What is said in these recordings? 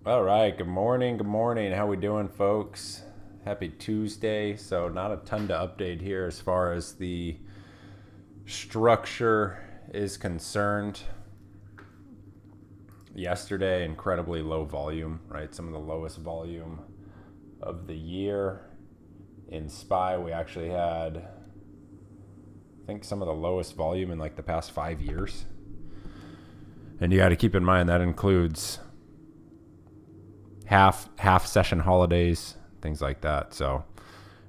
All right, good morning. Good morning. How we doing, folks? Happy Tuesday. So, not a ton to update here as far as the structure is concerned. Yesterday, incredibly low volume, right? Some of the lowest volume of the year. In SPY, we actually had, I think, some of the lowest volume in like the past 5 years. And you got to keep in mind that includes half session holidays, things like that. So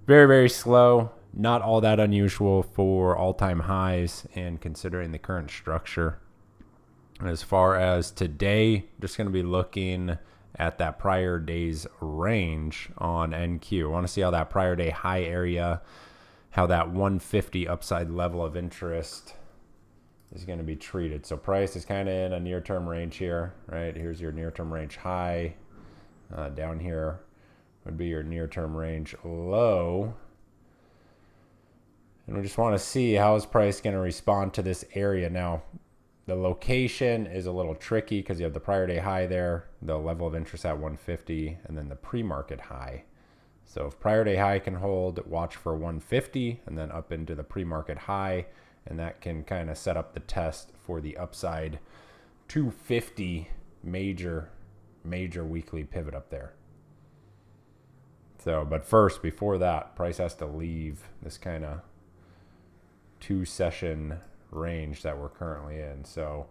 very slow, not all that unusual for all-time highs and considering the current structure. As far as today, just going to be looking at that prior day's range on NQ. I want to see how that prior day high area, how that 150 upside level of interest is going to be treated. So price is kind of in a near-term range here, right? Here's your near-term range high. Down here would be your near-term range low. And we just want to see how is price going to respond to this area. Now, the location is a little tricky because you have the prior day high there, the level of interest at 150, and then the pre-market high. So if prior day high can hold, watch for 150 and then up into the pre-market high, and that can kind of set up the test for the upside 250 major weekly pivot up there. So, but first, before that, price has to leave this kind of 2-session range that we're currently in. So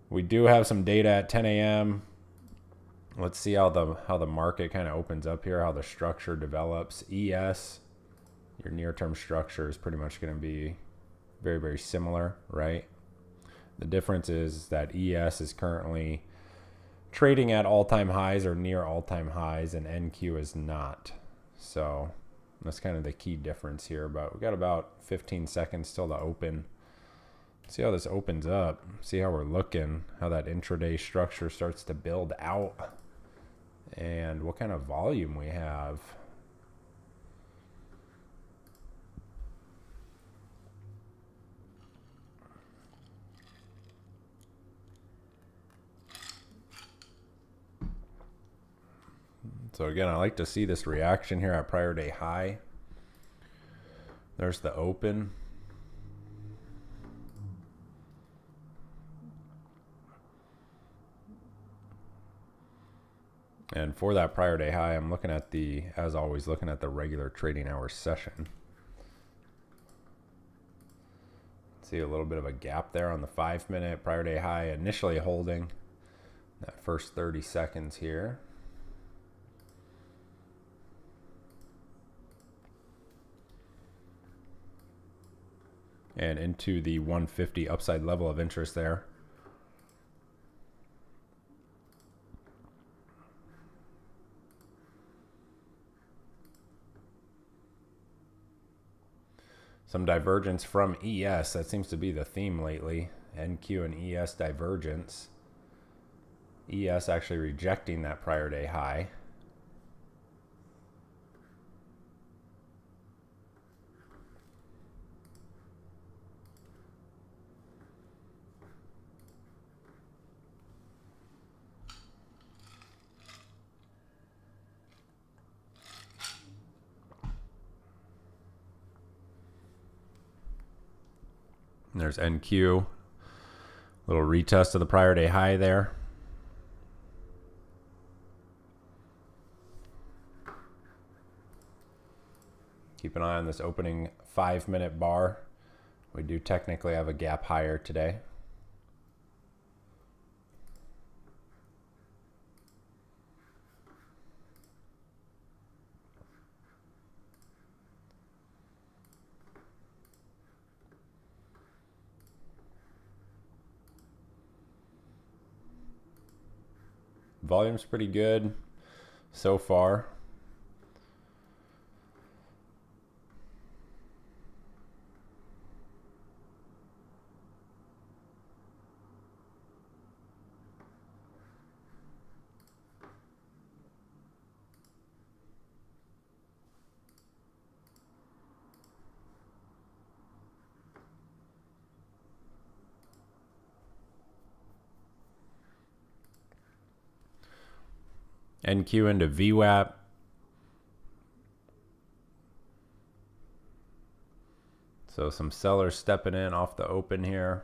we do have some data at 10 a.m. Let's see how the market kind of opens up here, how the structure develops. ES, your near-term structure is pretty much going to be very similar, right? The difference is that ES is currently trading at all-time highs or near all-time highs, and NQ is not. So that's kind of the key difference here. But we've got about 15 seconds still to open. See how this opens up. See how we're looking, how that intraday structure starts to build out, and what kind of volume we have. So again, I like to see this reaction here at prior day high. There's the open. And for that prior day high, I'm looking at as always, looking at the regular trading hour session. See a little bit of a gap there on the 5-minute prior day high, initially holding that first 30 seconds here. And into the 150 upside level of interest there. Some divergence from ES. That seems to be the theme lately. NQ and ES divergence. ES actually rejecting that prior day high. And there's NQ. Little retest of the prior day high there. Keep an eye on this opening 5-minute bar. We do technically have a gap higher today. Volume's pretty good so far. NQ into VWAP. So some sellers stepping in off the open here.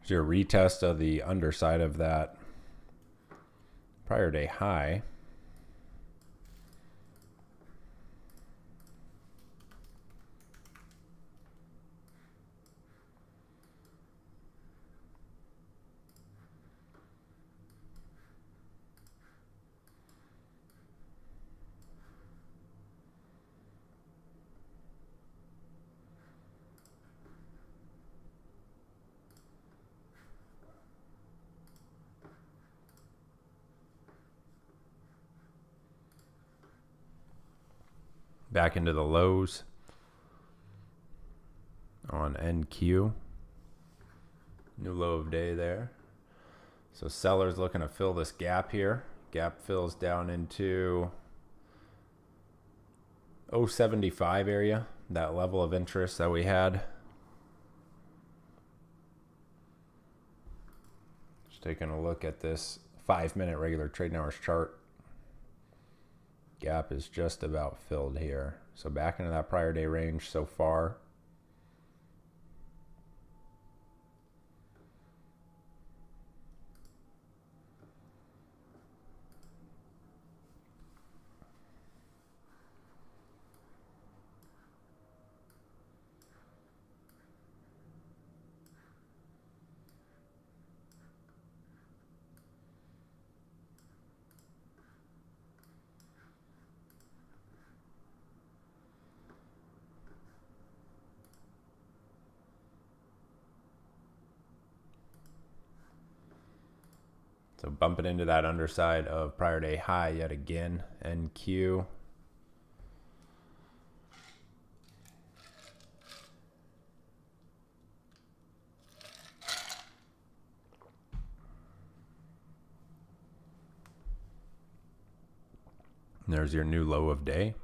Your retest of the underside of that prior day high. Back into the lows on NQ. New low of day there. So sellers looking to fill this gap here. Gap fills down into 075 area, that level of interest that we had. Just taking a look at this 5-minute regular trading hours chart. Gap is just about filled here. So back into that prior day range so far. So bumping into that underside of prior day high yet again, NQ. And there's your new low of day.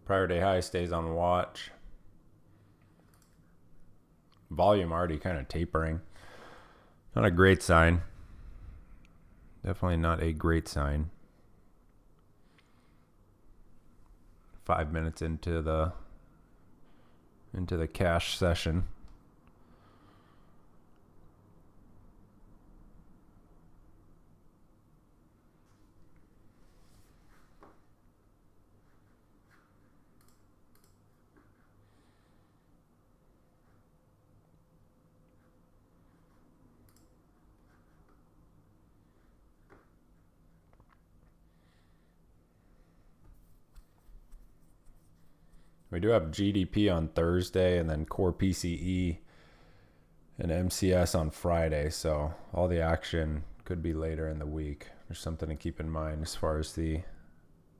Prior day high stays on watch. Volume already kind of tapering. Not a great sign. Definitely not a great sign. 5 minutes into the cash session. We do have GDP on Thursday and then core PCE and MCS on Friday. So all the action could be later in the week. There's something to keep in mind as far as the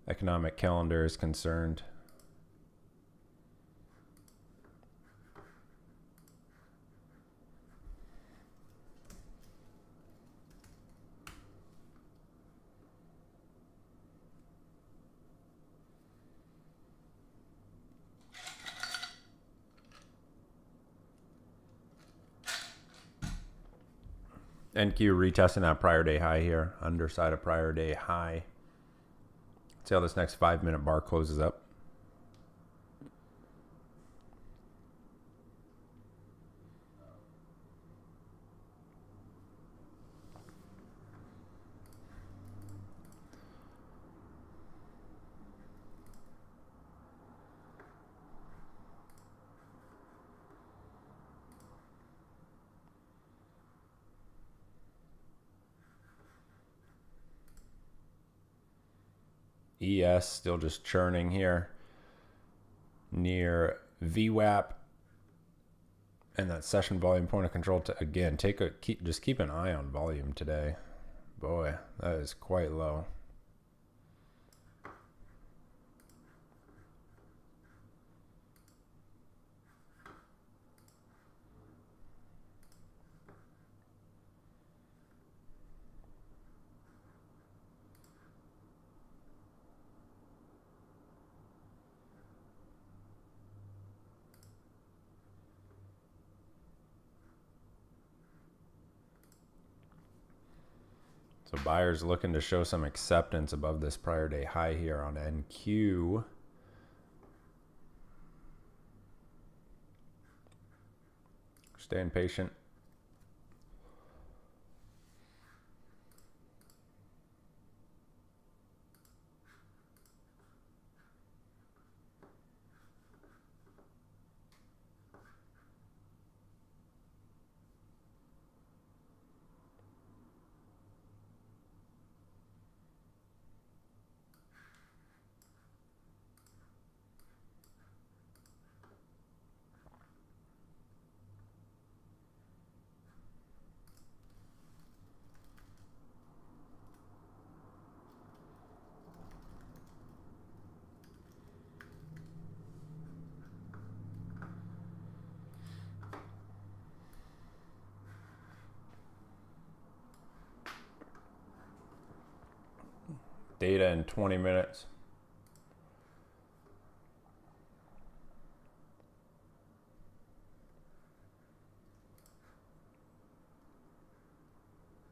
economic calendar is concerned. NQ retesting that prior day high here, underside of prior day high. See how this next 5 minute bar closes up. ES still just churning here near VWAP, and that session volume point of control to again just keep an eye on volume today. Boy, that is quite low. So buyers looking to show some acceptance above this prior day high here on NQ. Staying patient. Data in 20 minutes.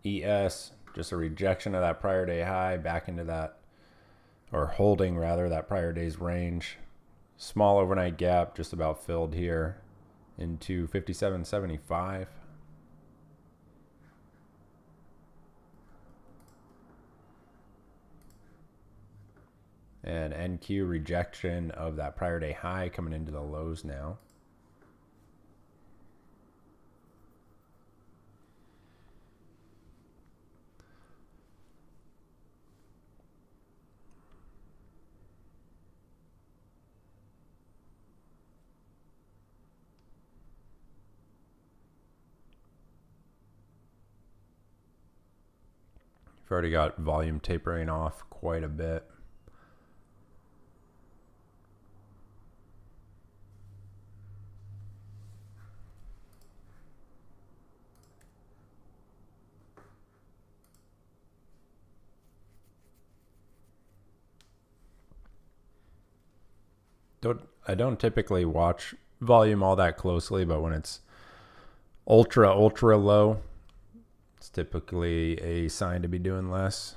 ES, just a rejection of that prior day high back into that, or holding rather, that prior day's range. Small overnight gap just about filled here into 57.75. And NQ rejection of that prior day high coming into the lows now. We've already got volume tapering off quite a bit. I don't typically watch volume all that closely, but when it's ultra low, it's typically a sign to be doing less.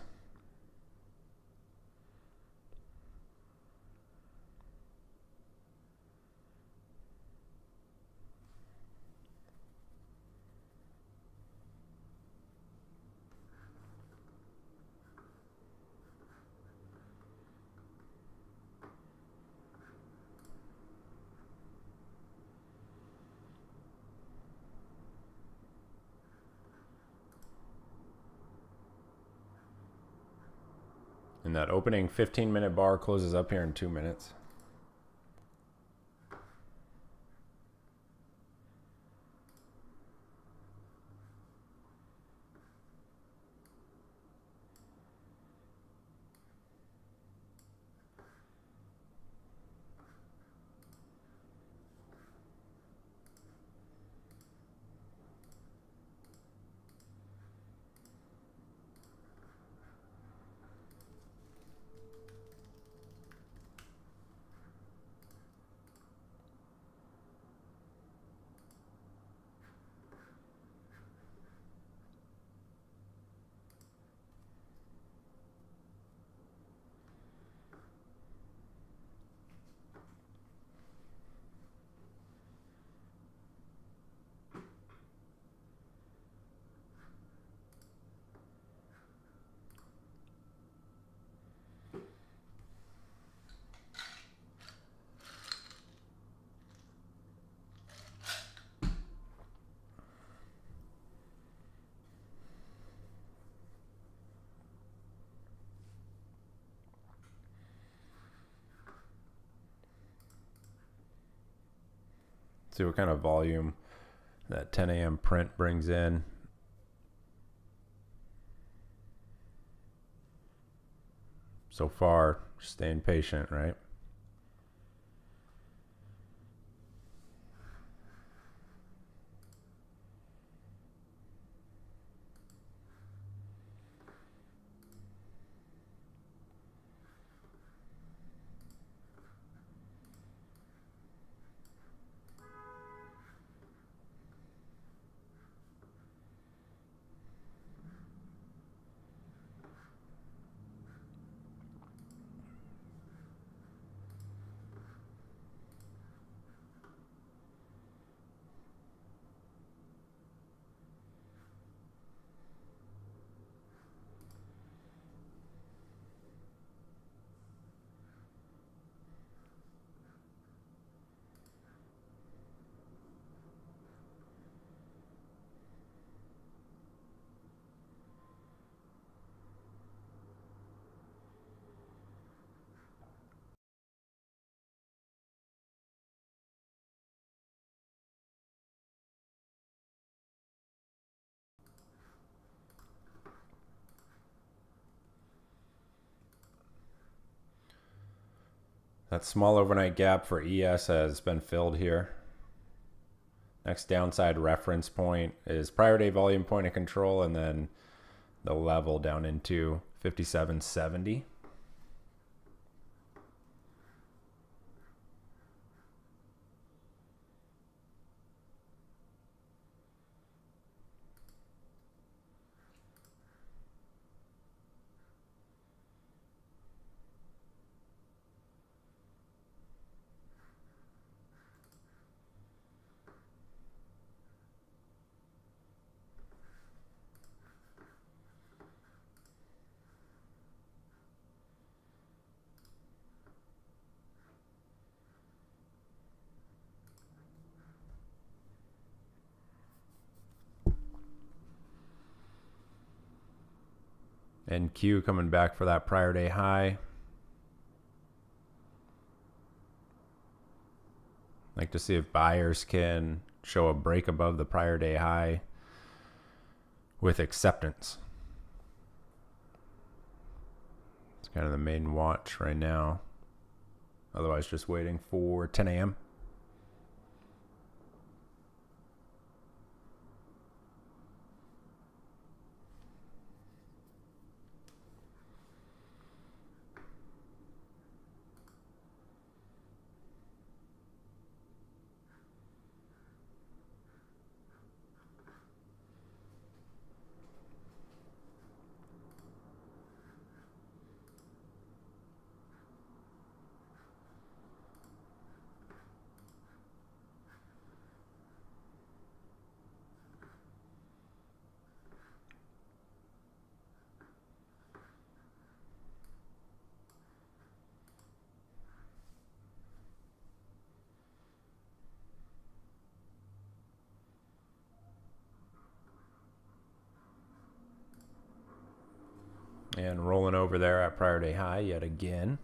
And that opening 15-minute bar closes up here in 2 minutes. See what kind of volume that 10 a.m. print brings in. So far, staying patient, right? That small overnight gap for ES has been filled here. Next downside reference point is prior day volume point of control, and then the level down into 57.70. NQ coming back for that prior day high. Like to see if buyers can show a break above the prior day high with acceptance. It's kind of the main watch right now. Otherwise, just waiting for 10 a.m. And rolling over there at prior day high yet again.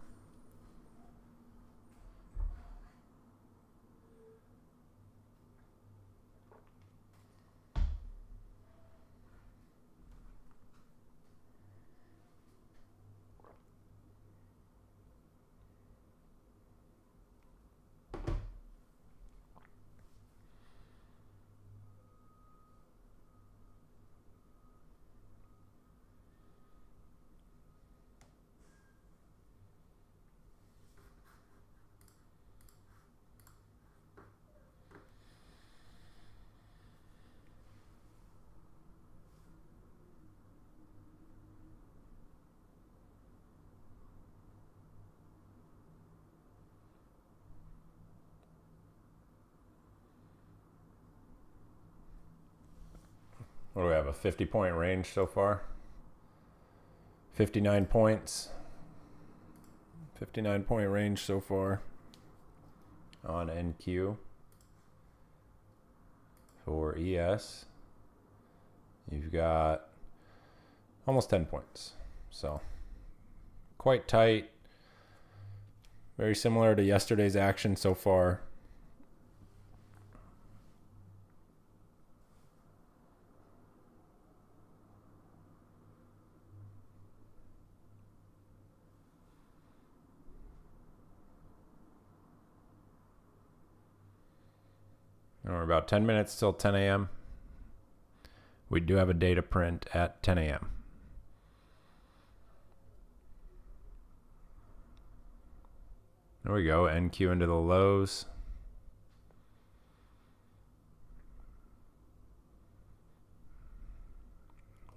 What do we have, a 50-point range so far? 59 points. 59-point range so far on NQ. For ES, you've got almost 10 points. So quite tight. Very similar to yesterday's action so far. And we're about 10 minutes till 10 a.m. We do have a data print at 10 a.m. There we go, NQ into the lows.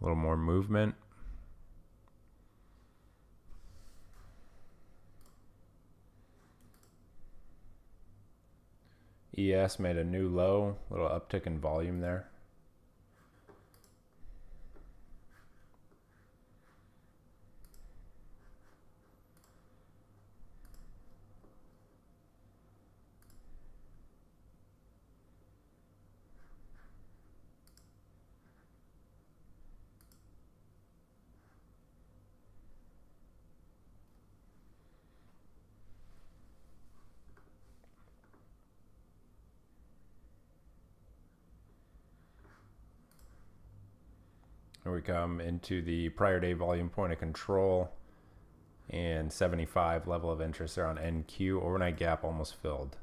A little more movement. ES made a new low, little uptick in volume there. Here we come into the prior day volume point of control and 75 level of interest there on NQ. Overnight gap almost filled.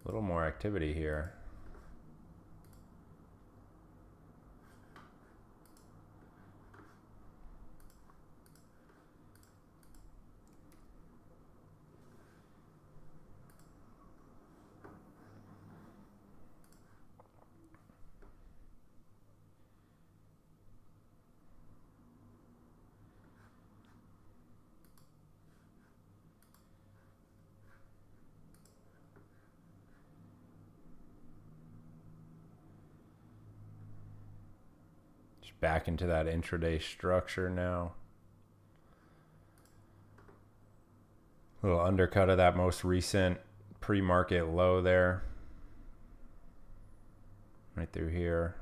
A little more activity here. Back into that intraday structure now. Little undercut of that most recent pre-market low there. Right through here.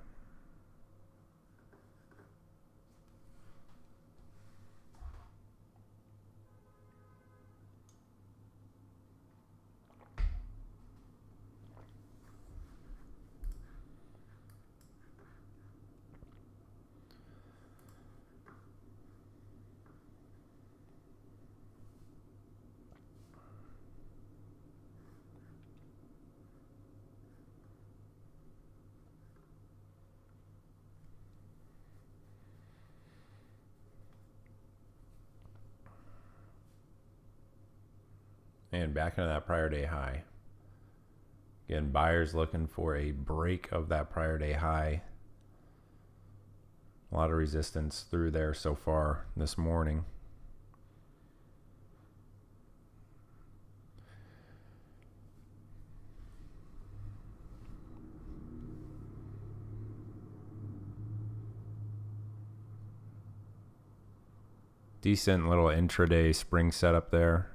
And back into that prior day high. Again, buyers looking for a break of that prior day high. A lot of resistance through there so far this morning. Decent little intraday spring setup there.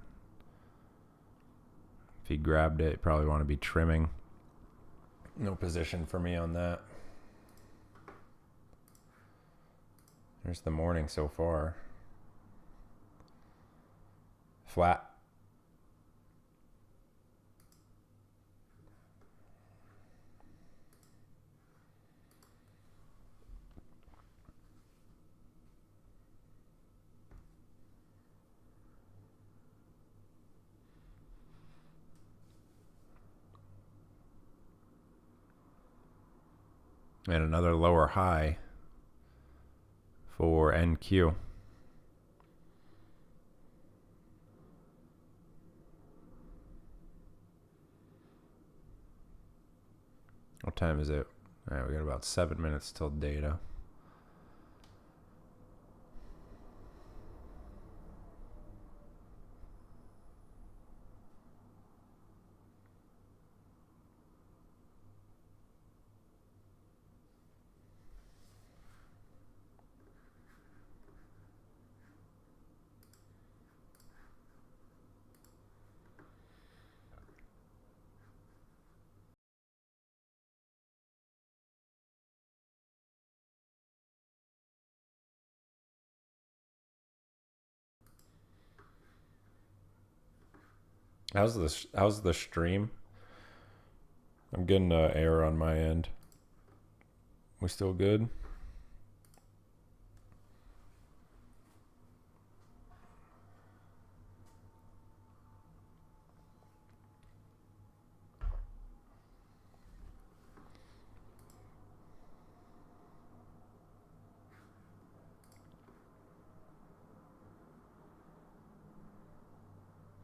If he grabbed it, probably want to be trimming. No position for me on that. There's the morning so far. Flat. And another lower high for NQ. What time is it? All right, we got about 7 minutes till data. How's the stream? I'm getting error on my end. We still good?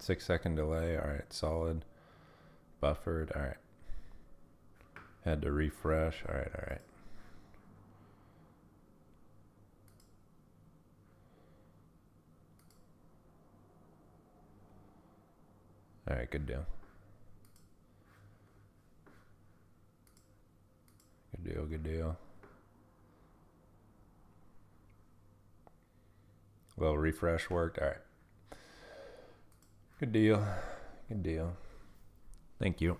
6-second delay. All right, solid. Buffered. All right. Had to refresh. All right, all right. All right, good deal. Good deal, good deal. Little refresh worked. All right. Good deal. Good deal. Thank you.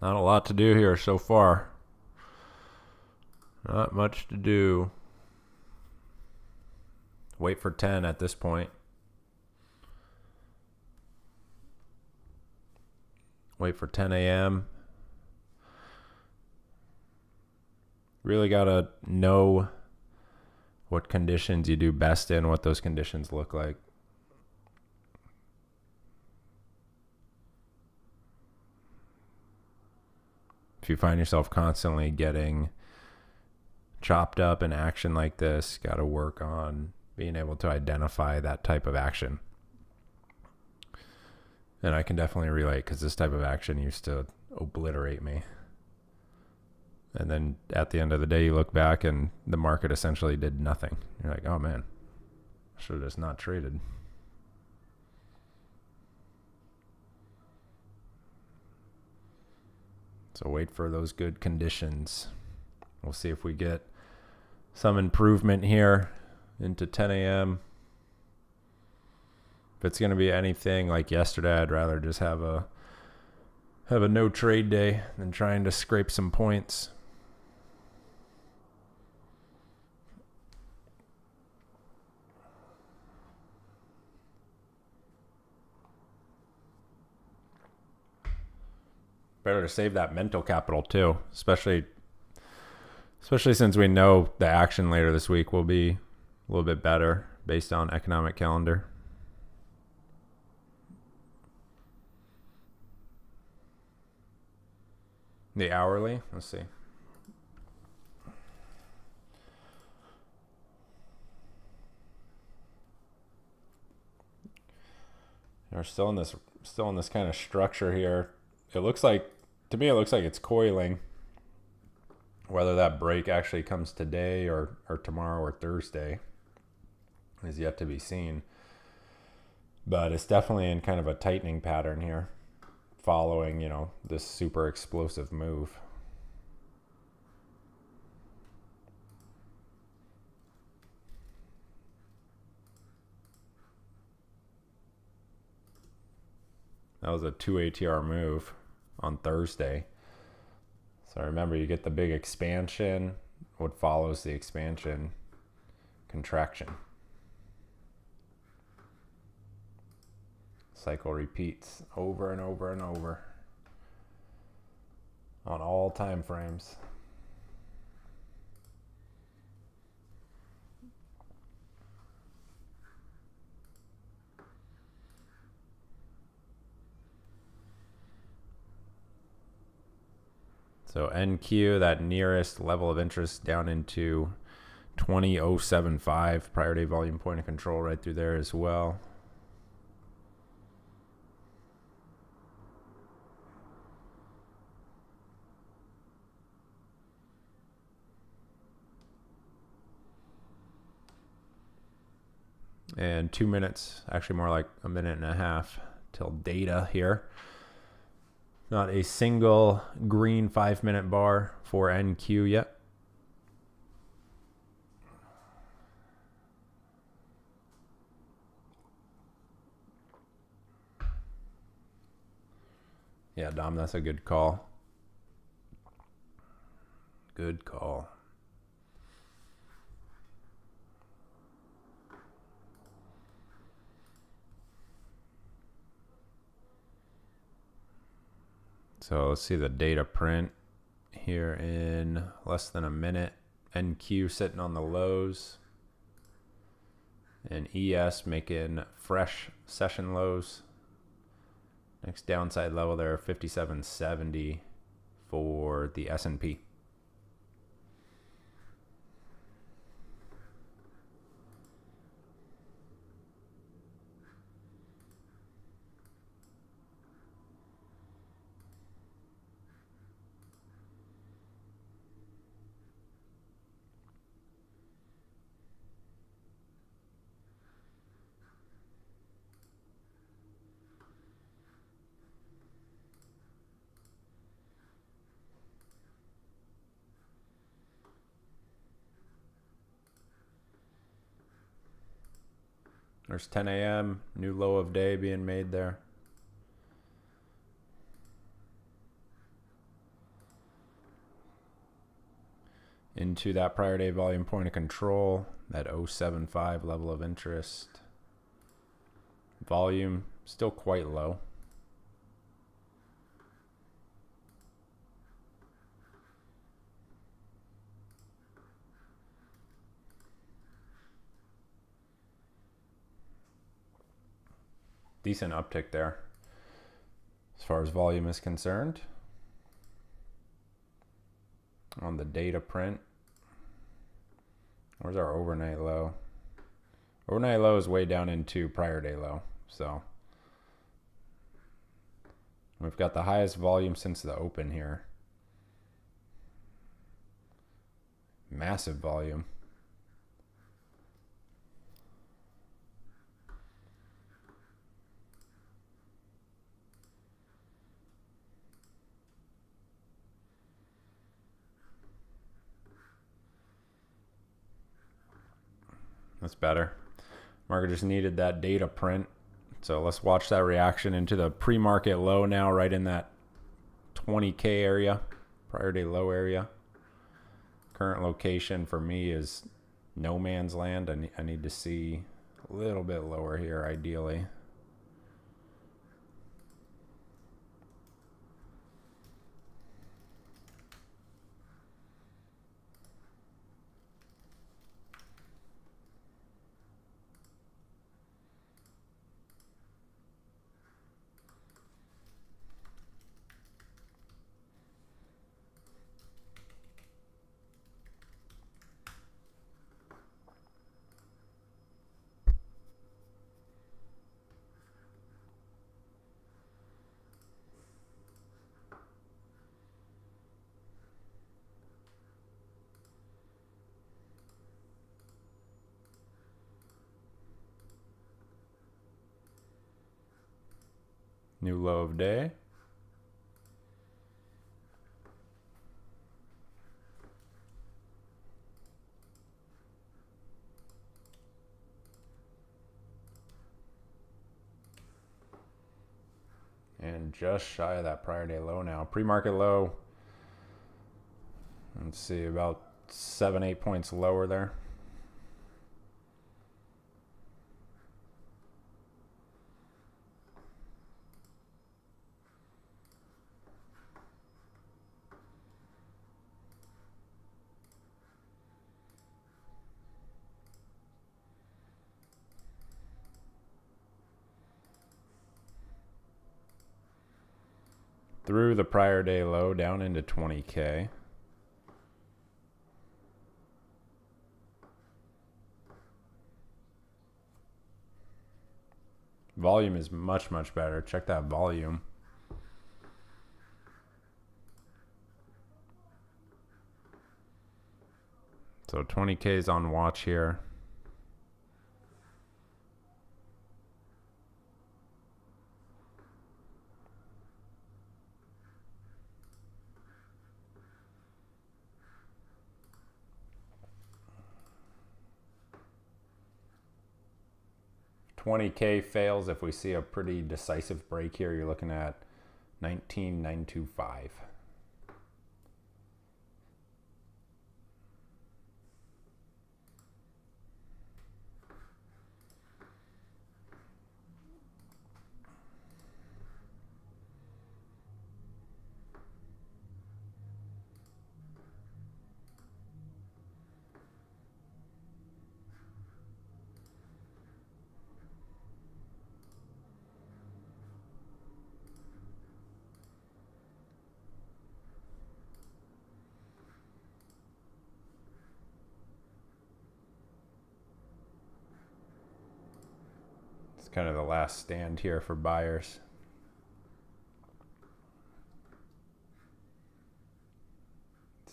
Not a lot to do here so far. Not much to do. Wait for 10 at this point. Wait for 10 a.m. Really got to know what conditions you do best in, what those conditions look like. If you find yourself constantly getting chopped up in action like this, got to work on being able to identify that type of action. And I can definitely relate because this type of action used to obliterate me. And then at the end of the day, you look back and the market essentially did nothing. You're like, oh man, I should have just not traded. So wait for those good conditions. We'll see if we get some improvement here into 10 a.m. If it's going to be anything like yesterday, I'd rather just have a no trade day than trying to scrape some points. Better to save that mental capital too, especially since we know the action later this week will be a little bit better based on economic calendar. The hourly, let's see. We're still in this kind of structure here. It looks like, to me, it looks like it's coiling. Whether that break actually comes today or tomorrow or Thursday is yet to be seen. But it's definitely in kind of a tightening pattern here, following, this super explosive move. That was a 2 ATR move on Thursday. So remember, you get the big expansion. What follows the expansion? Contraction. Cycle repeats over and over and over on all time frames. So NQ, that nearest level of interest down into 20.075, prior day volume point of control right through there as well. And 2 minutes, actually more like a minute and a half till data here. Not a single green 5-minute bar for NQ yet. Yeah, Dom, that's a good call. Good call. So let's see the data print here in less than a minute. NQ sitting on the lows. And ES making fresh session lows. Next downside level there, 57.70 for the S&P. There's 10 a.m., new low of day being made there. Into that prior day volume point of control, that 075 level of interest. Volume still quite low. Decent uptick there as far as volume is concerned. On the data print, where's our overnight low? Overnight low is way down into prior day low. So we've got the highest volume since the open here. Massive volume. That's better. Market just needed that data print. So let's watch that reaction into the pre-market low now, right in that 20K area, prior day low area. Current location for me is no man's land. I need to see a little bit lower here, ideally. New low of day. And just shy of that prior day low now. Pre-market low. Let's see, about 7-8 points lower there. Through the prior day low down into 20K. Volume is much, much better. Check that volume. So 20K is on watch here. $20K fails. If we see a pretty decisive break here, you're looking at 19,925. It's kind of the last stand here for buyers.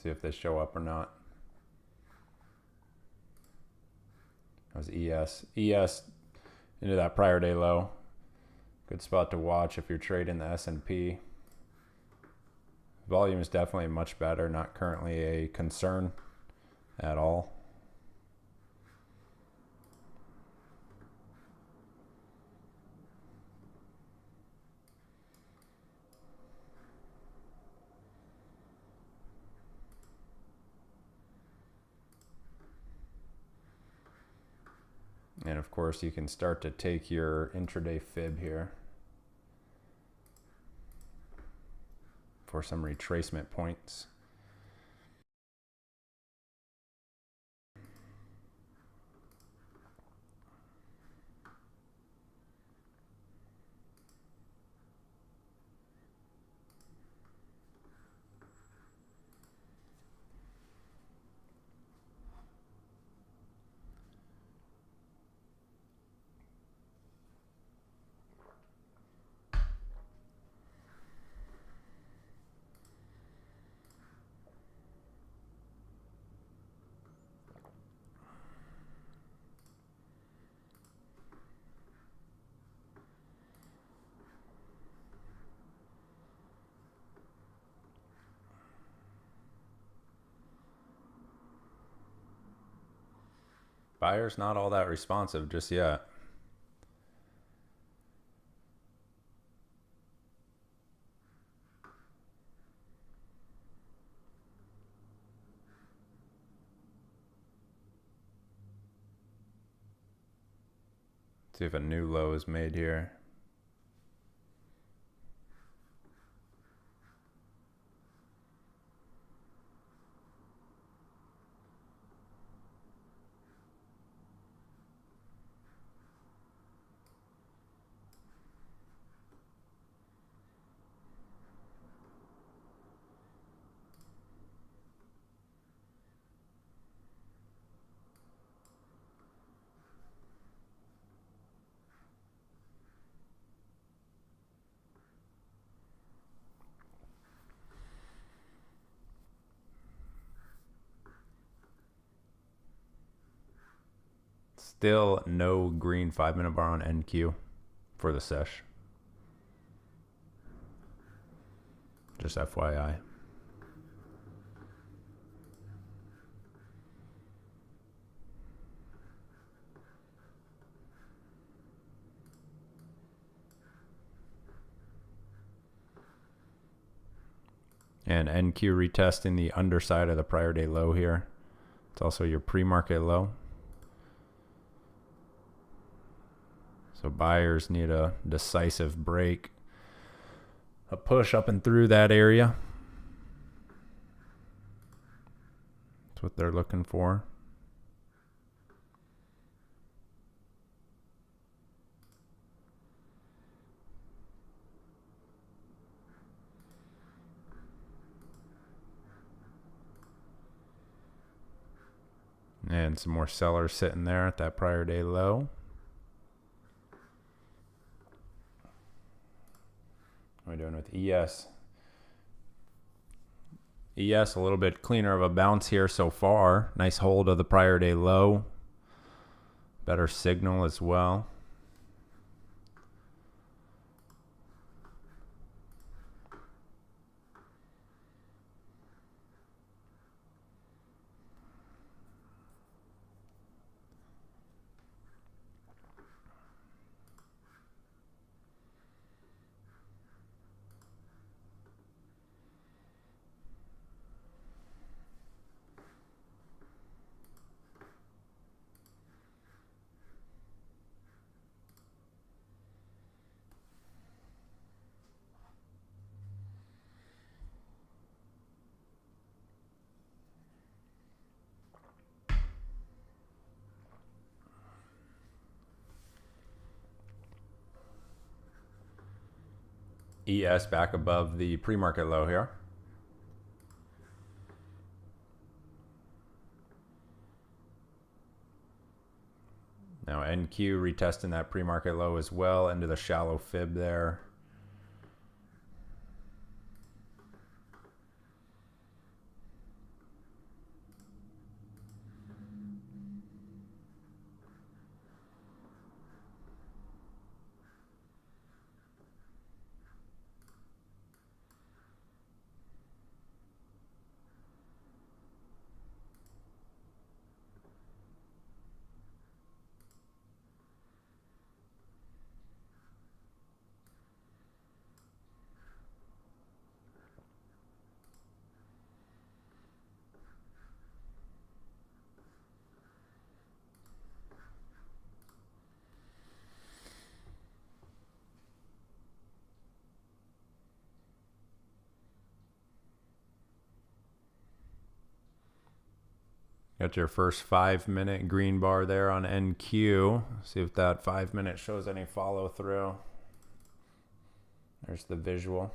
See if they show up or not. That was ES. ES into that prior day low. Good spot to watch if you're trading the S&P. Volume is definitely much better, not currently a concern at all. And of course, you can start to take your intraday fib here for some retracement points. Buyers not all that responsive just yet. See if a new low is made here. Still no green 5-minute bar on NQ for the sesh. Just FYI. And NQ retesting the underside of the prior day low here. It's also your pre-market low. So buyers need a decisive break, a push up and through that area. That's what they're looking for. And some more sellers sitting there at that prior day low. What are we doing with ES? ES a little bit cleaner of a bounce here so far. Nice hold of the prior day low. Better signal as well. ES back above the pre-market low here. Now NQ retesting that pre-market low as well into the shallow fib there. Got your first 5-minute green bar there on NQ. See if that 5-minute shows any follow through. There's the visual.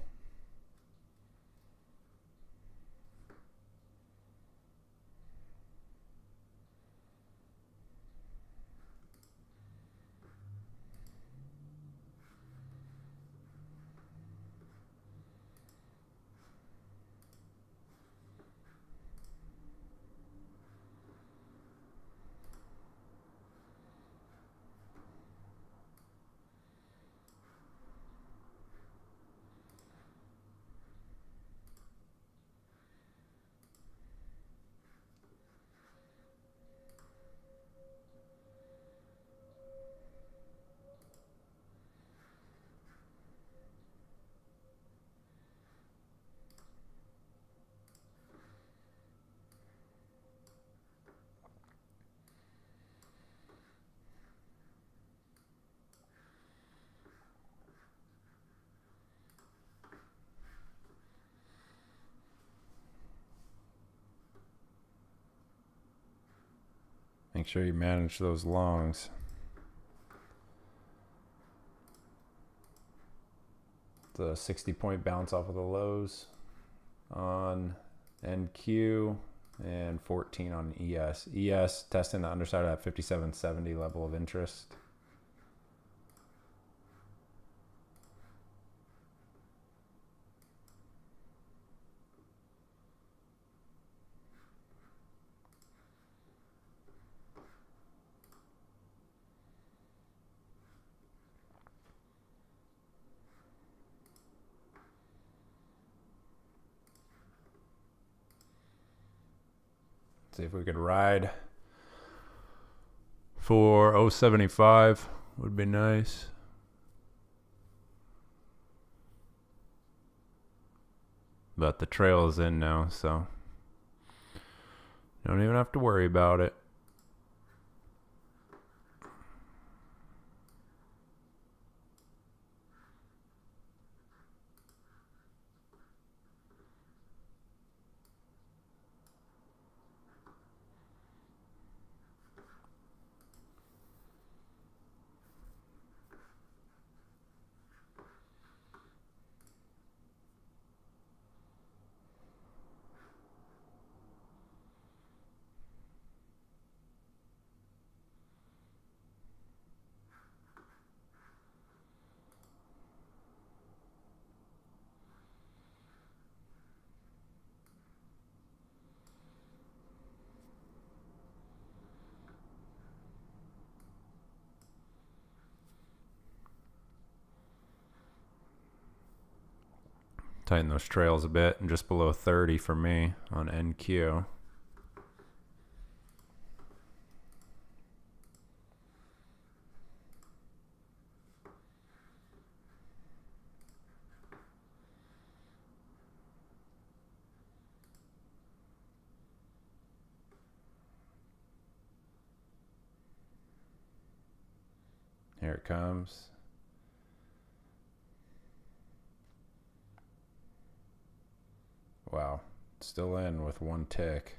Make sure you manage those longs. The 60-point bounce off of the lows on NQ and 14 on ES. ES testing the underside of that 5770 level of interest. See if we could ride for 075 would be nice. But the trail is in now, so don't even have to worry about it. Tighten those trails a bit, and just below 30 for me on NQ. Here it comes. Wow, still in with one tick.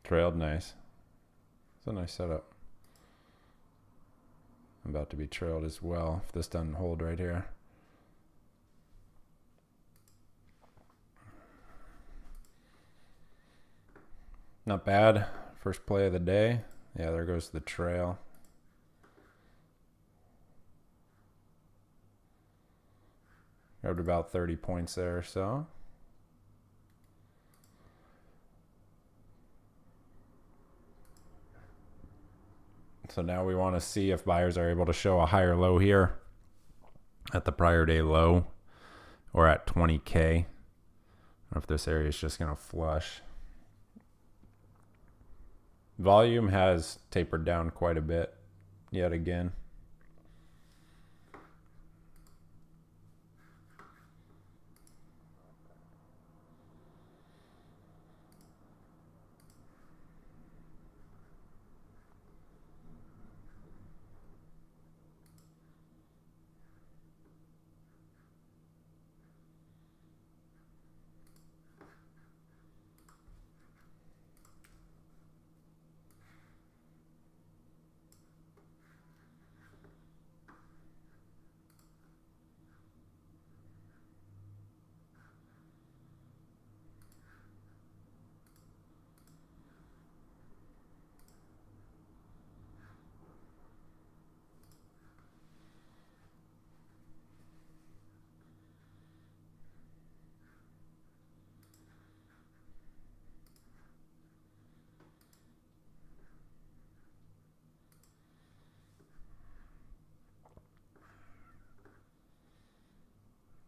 Trailed nice. It's a nice setup. about to be trailed as well if this doesn't hold right here. Not bad. First play of the day. Yeah, there goes the trail. Grabbed about 30 points there or so. So now we want to see if buyers are able to show a higher low here at the prior day low or at 20K. Or if this area is just going to flush. Volume has tapered down quite a bit yet again.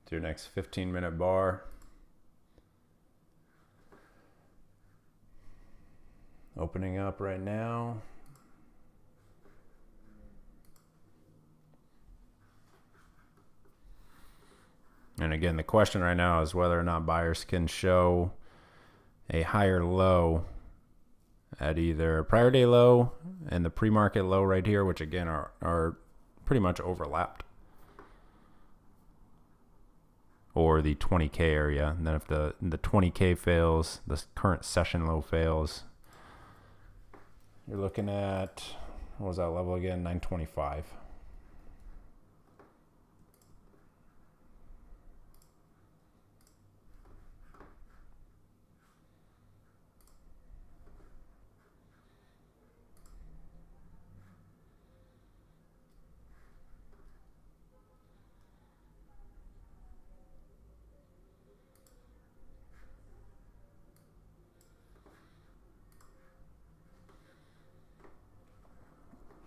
To your next 15-minute bar. Opening up right now. And again, the question right now is whether or not buyers can show a higher low at either prior day low and the pre-market low right here, which again are pretty much overlapped, or the 20K area. And then if the 20K fails, the current session low fails, you're looking at, what was that level again? 925.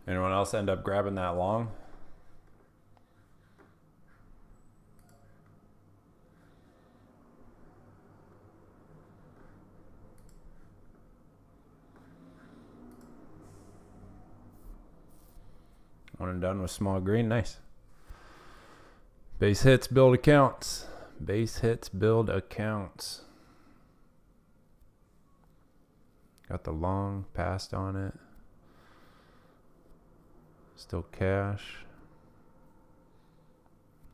Anyone else end up grabbing that long? One and done with small green. Nice. Base hits, build accounts. Base hits, build accounts. Got the long, passed on it. Still cash.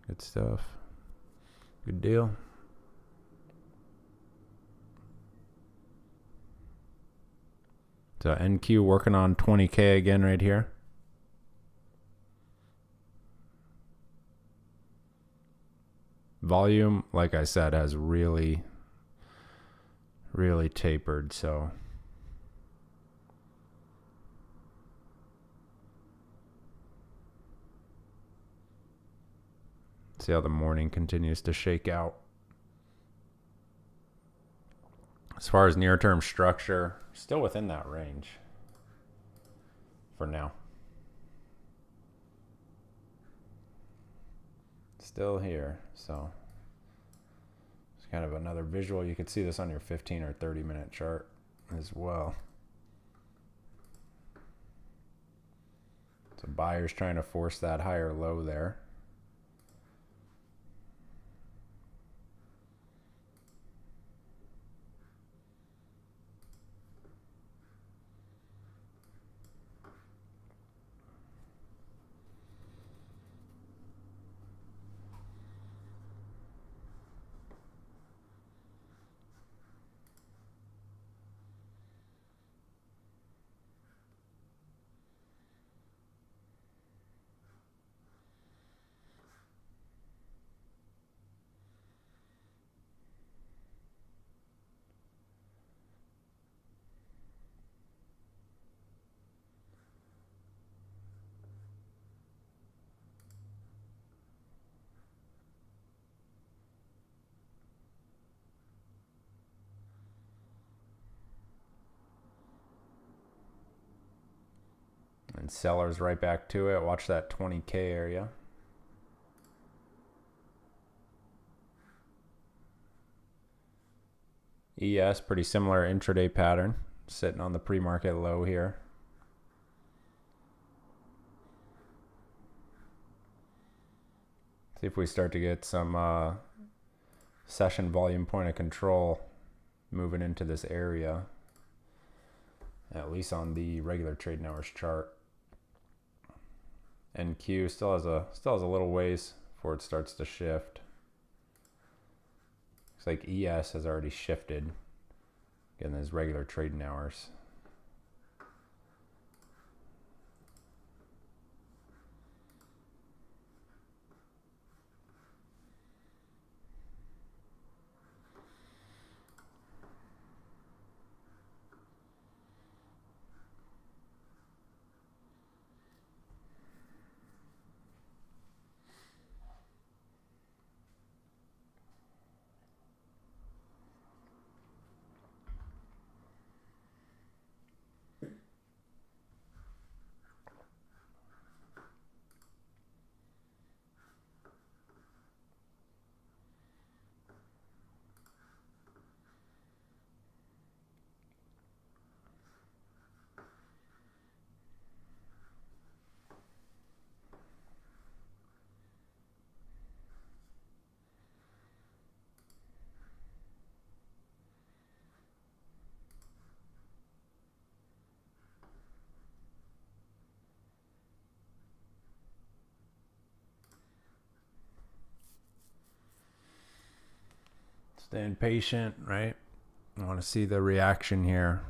Good stuff. Good deal. So NQ working on 20K again right here. Volume, like I said, has really tapered, so see how the morning continues to shake out. As far as near-term structure, still within that range for now. Still here, so it's kind of another visual. You could see this on your 15 or 30-minute chart as well. So buyers trying to force that higher low there. sellers right back to it. Watch that 20K area. ES, pretty similar intraday pattern, sitting on the pre-market low here. See if we start to get some session volume point of control moving into this area, at least on the regular trading hours chart. NQ still has a little ways before it starts to shift. Looks like ES has already shifted in those regular trading hours. Staying patient, right? I want to see the reaction here.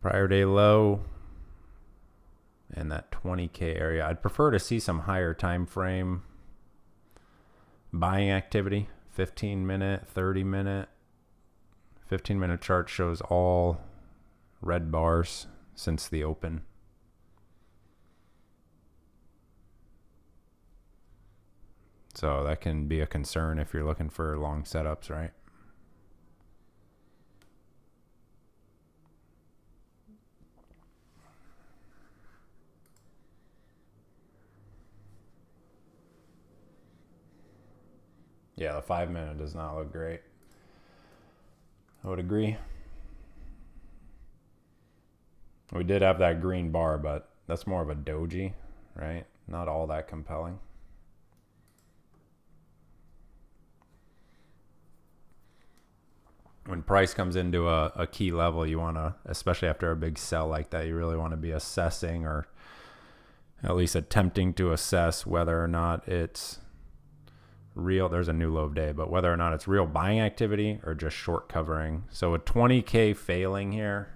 Prior day low and that 20K area. I'd prefer to see some higher time frame buying activity. 15-minute, 30-minute. 15-minute chart shows all red bars since the open. So that can be a concern if you're looking for long setups, right? Yeah, the 5-minute does not look great. I would agree. We did have that green bar, but that's more of a doji, right? Not all that compelling. When price comes into a key level, you want to, especially after a big sell like that, you really want to be assessing, or at least attempting to assess whether or not it's real. There's a new low of day, but whether or not it's real buying activity or just short covering. So a 20K failing here,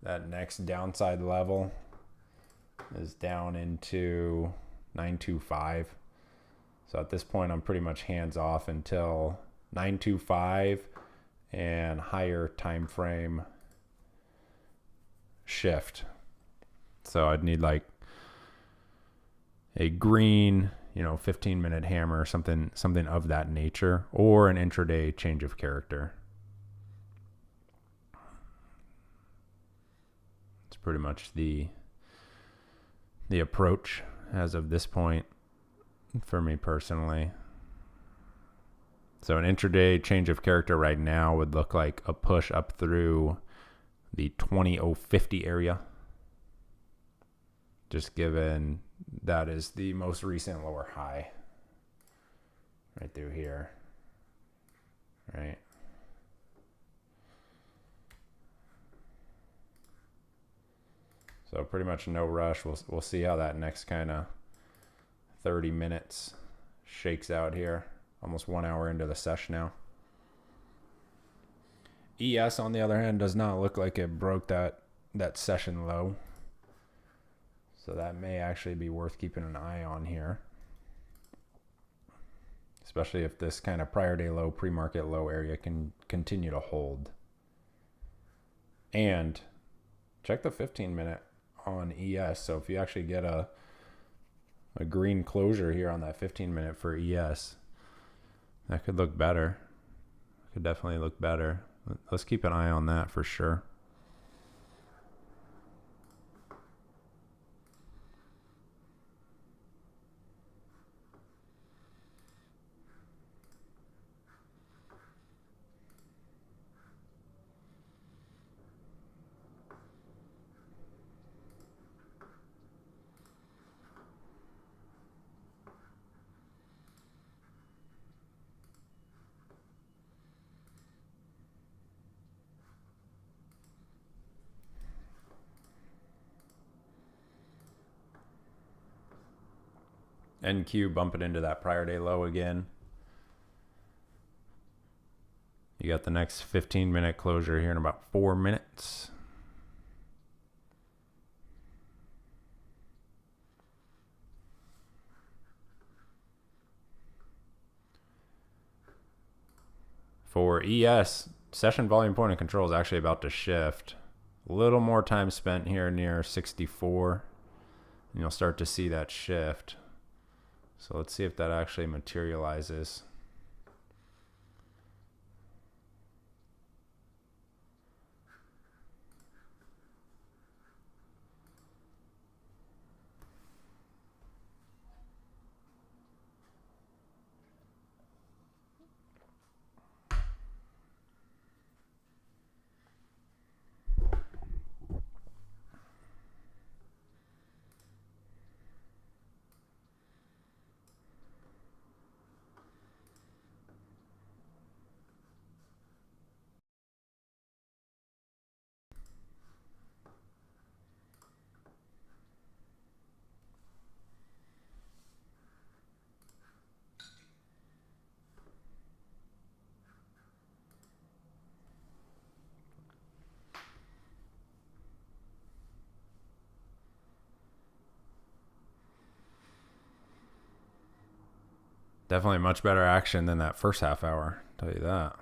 that next downside level is down into 925. So at this point, I'm pretty much hands off until 925 and higher time frame shift. So I'd need like a green, 15-minute hammer, something of that nature, or an intraday change of character. It's pretty much the approach as of this point for me personally. So an intraday change of character right now would look like a push up through the 20,050 area. Just given that is the most recent lower high. Right through here. Right. So pretty much no rush. We'll see how that next kind of 30 minutes shakes out here. Almost 1 hour into the session now. ES, on the other hand, does not look like it broke that session low. So that may actually be worth keeping an eye on here. Especially if this kind of prior day low, pre-market low area can continue to hold. And check the 15-minute on ES. So if you actually get a green closure here on that 15-minute for ES, that could look better. Could definitely look better. Let's keep an eye on that for sure. NQ bumping into that prior day low again. You got the next 15-minute closure here in about 4 minutes. For ES, session volume point of control is actually about to shift. A little more time spent here near 64. And you'll start to see that shift. So let's see if that actually materializes. Definitely much better action than that first half hour, I'll tell you that.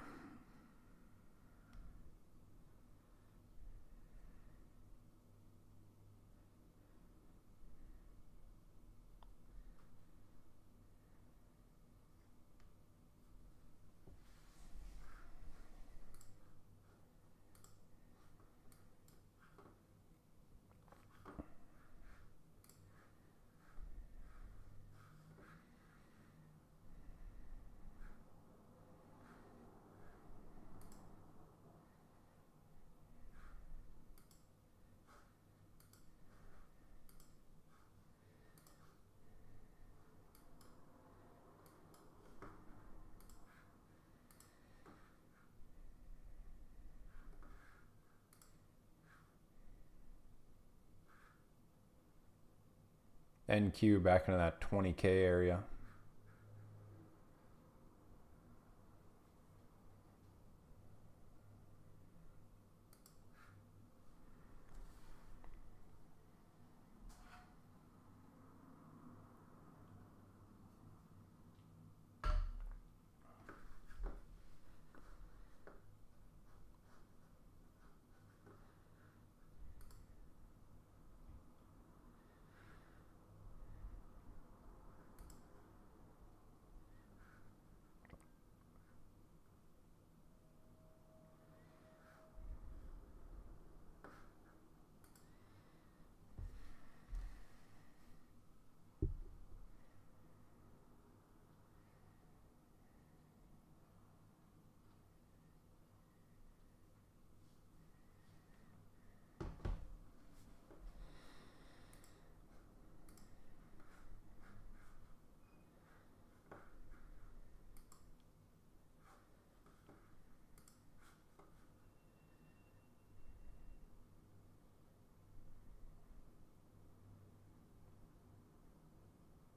NQ back into that 20K area.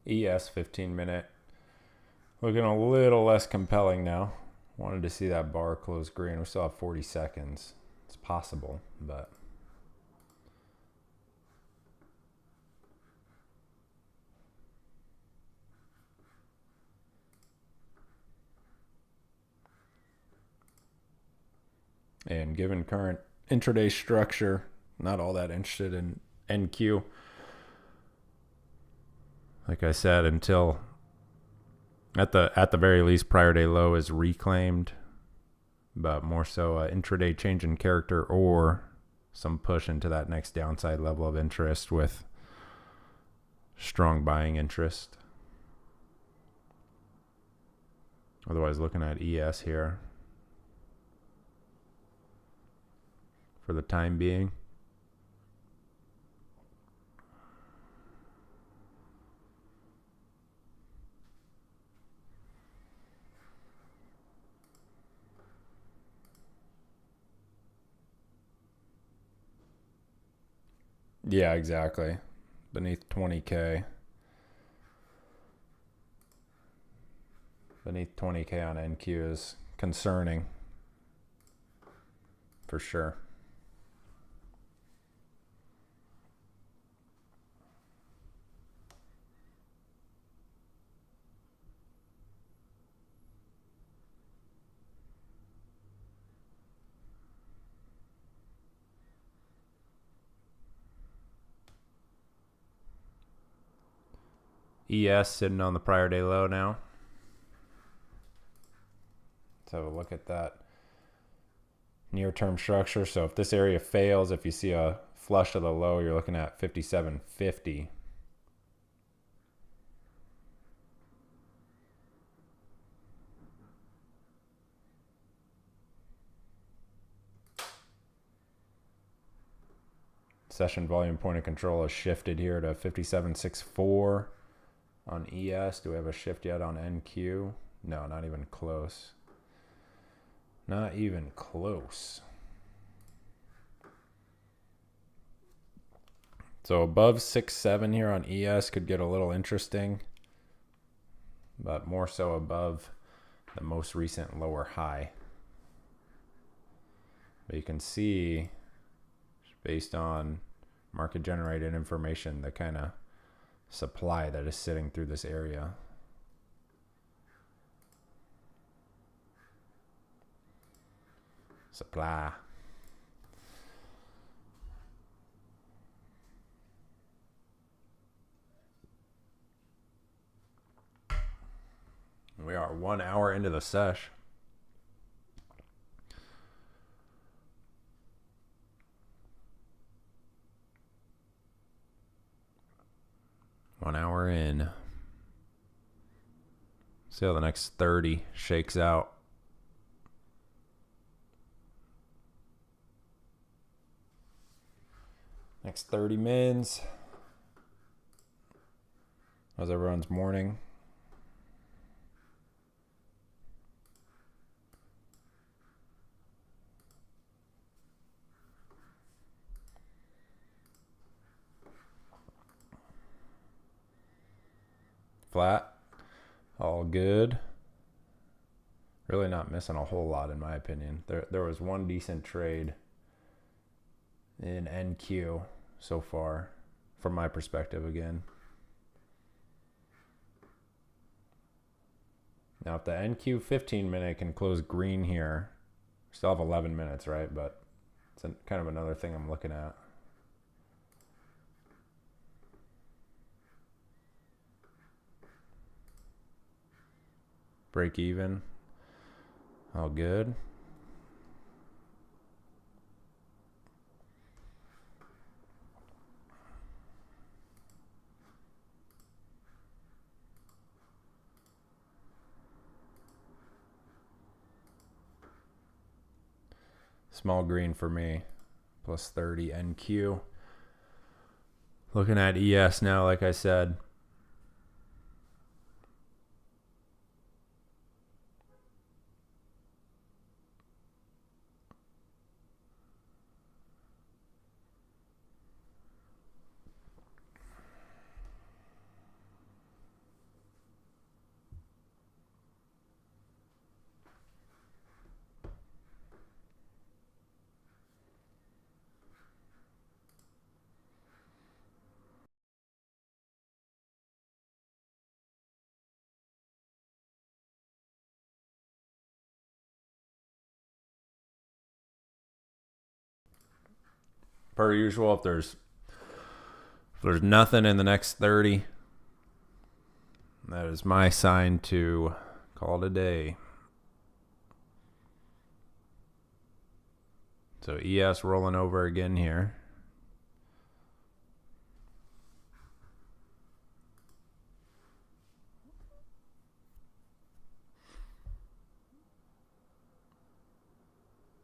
ES 15-minute. Looking a little less compelling now. Wanted to see that bar close green. We still have 40 seconds. It's possible, but... And given current intraday structure, not all that interested in NQ. Like I said, until at the very least prior day low is reclaimed, but more so intraday change in character or some push into that next downside level of interest with strong buying interest. Otherwise, looking at ES here for the time being. Yeah, exactly. Beneath 20K. beneath 20K on NQ is concerning for sure. ES sitting on the prior day low now. Let's have a look at that near-term structure. So if this area fails, if you see a flush of the low, you're looking at 57.50. Session volume point of control has shifted here to 57.64 on ES. Do we have a shift yet on NQ? No, not even close. Not even close. So above 6.7 here on ES could get a little interesting, but more so above the most recent lower high. But you can see, based on market generated information, the kind of supply that is sitting through this area. Supply. We are 1 hour into the sesh. One hour in. See how the next 30 shakes out. Next 30 mins. How's everyone's morning? Flat. All good. Really not missing a whole lot in my opinion. There was one decent trade in NQ so far from my perspective again. Now if the NQ 15 minute can close green here, we still have 11 minutes, right? But it's kind of another thing I'm looking at. Break even. All good. Small green for me. Plus 30 NQ. Looking at ES now, like I said. Per usual, if there's nothing in the next 30, that is my sign to call it a day. So ES rolling over again here.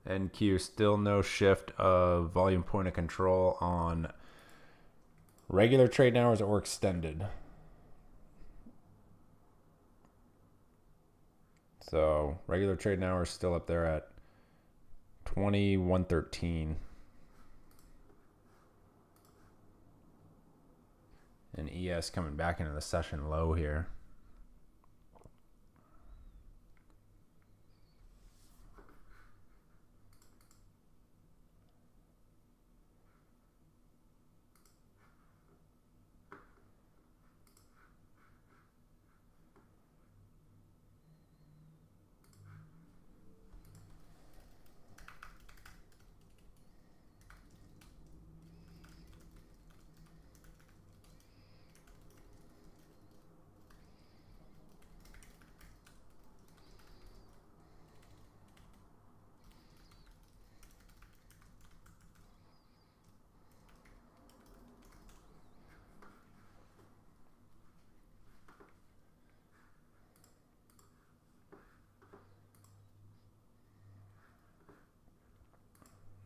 NQ still no shift of volume point of control on regular trading hours or extended. So regular trading hours still up there at 2113. And ES coming back into the session low here.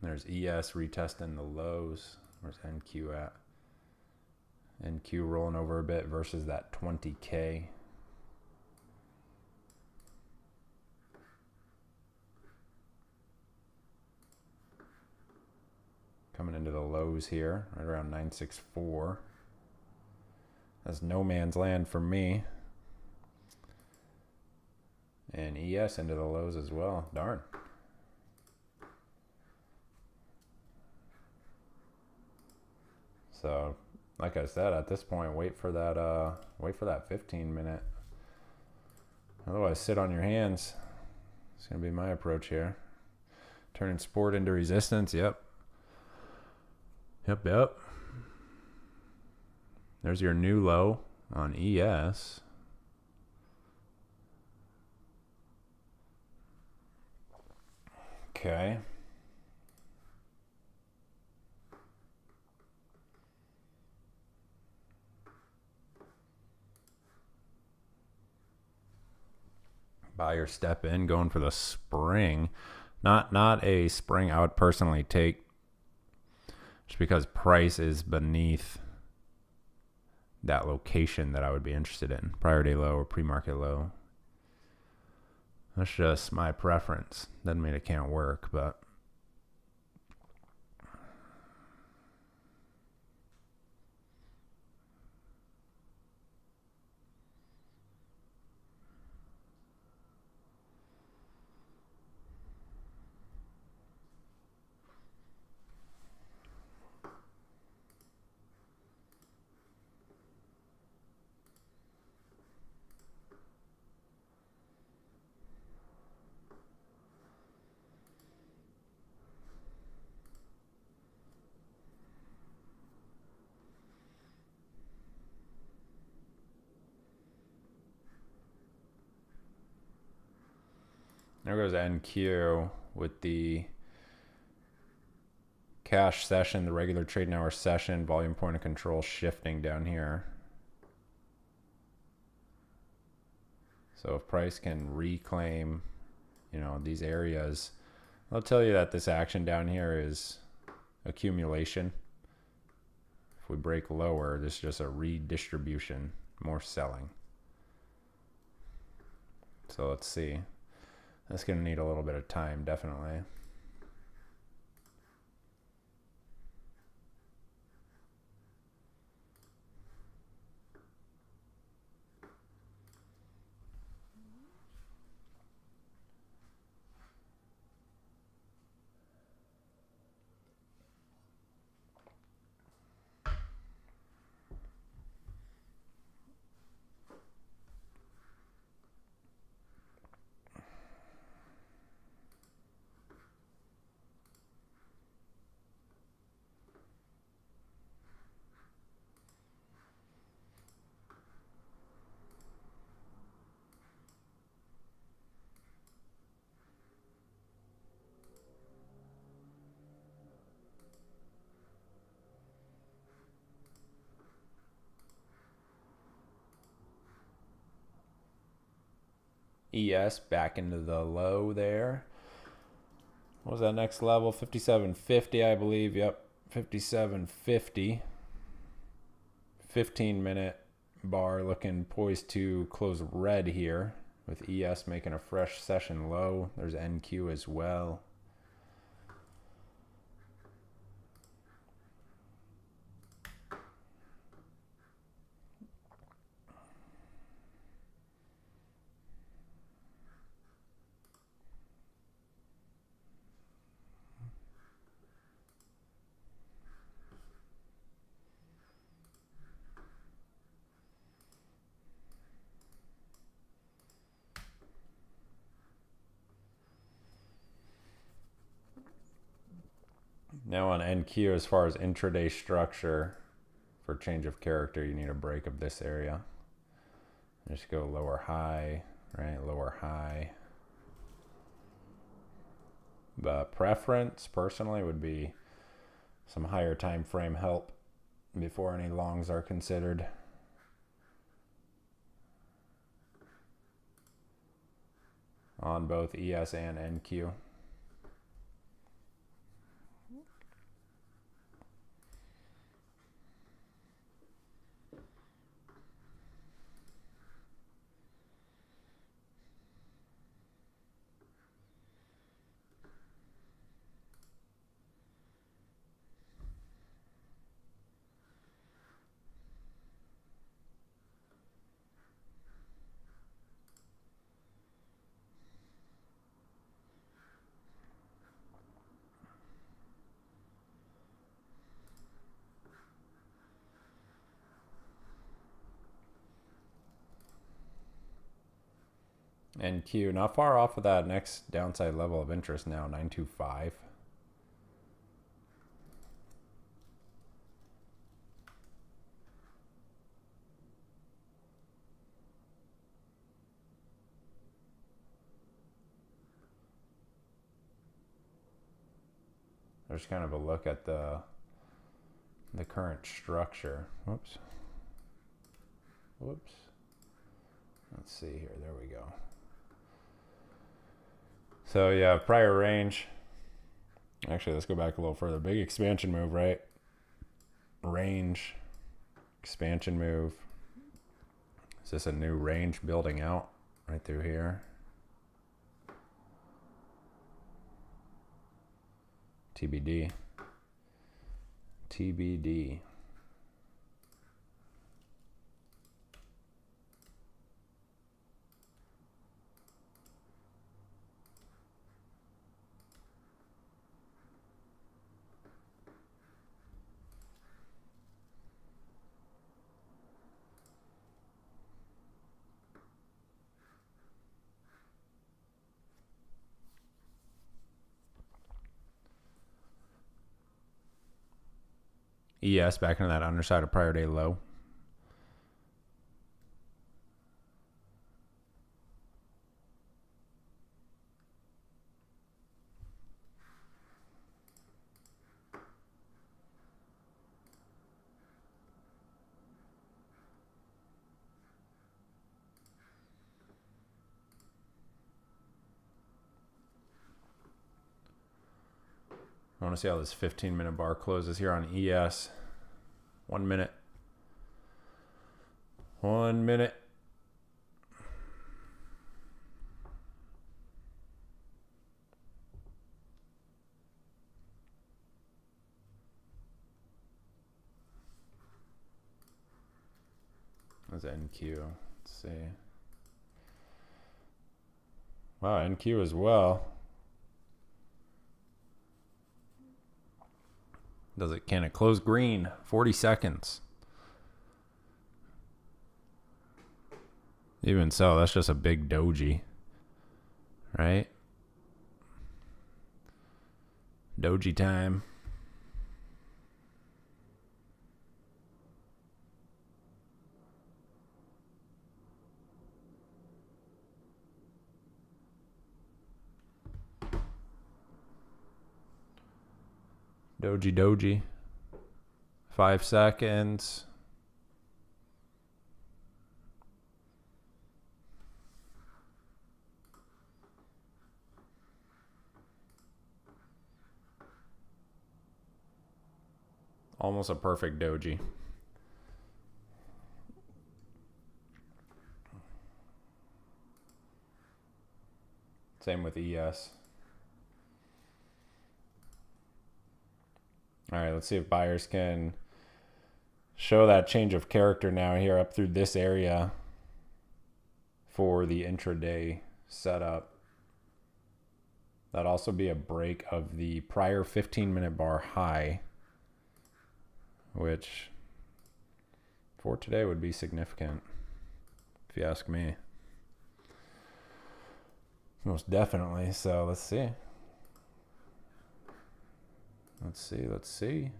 There's ES retesting the lows. Where's NQ at? NQ rolling over a bit versus that 20K. Coming into the lows here, right around 964. That's no man's land for me. And ES into the lows as well. Darn. So, like I said, at this point, wait for that 15 minute. Otherwise, sit on your hands. It's gonna be my approach here. Turning support into resistance. Yep. There's your new low on ES. Okay. Buy or step in, going for the spring. Not a spring I would personally take, just because price is beneath that location that I would be interested in. Prior day low or pre-market low. That's just my preference. Doesn't mean it can't work, but there goes NQ with the cash session, the regular trading hour session, volume point of control shifting down here. So if price can reclaim, these areas, I'll tell you that this action down here is accumulation. If we break lower, this is just a redistribution, more selling. So let's see. That's going to need a little bit of time, definitely. ES back into the low there. What was that next level? 57.50, I believe. Yep, 57.50. 15-minute bar looking poised to close red here, with ES making a fresh session low. There's NQ as well. Now on NQ, as far as intraday structure, for change of character, you need a break of this area. Just go lower high, right? Lower high. The preference, personally, would be some higher time frame help before any longs are considered. On both ES and NQ. NQ, not far off of that next downside level of interest now, 925. There's kind of a look at the current structure. Whoops. Let's see here. There we go. So yeah, prior range. Actually, let's go back a little further. Big expansion move, right? Range, expansion move. Is this a new range building out right through here? TBD. TBD. ES back into that underside of prior day low. I want to see how this 15-minute bar closes here on ES. 1 minute. 1 minute. That's NQ. Let's see. Wow, NQ as well. Can it close green? 40 seconds. Even so, that's just a big doji. Right? Doji time. Doji. 5 seconds. Almost a perfect doji. Same with ES. All right, let's see if buyers can show that change of character now here up through this area for the intraday setup. That'd also be a break of the prior 15-minute bar high, which for today would be significant, if you ask me. Most definitely. So let's see. Let's see.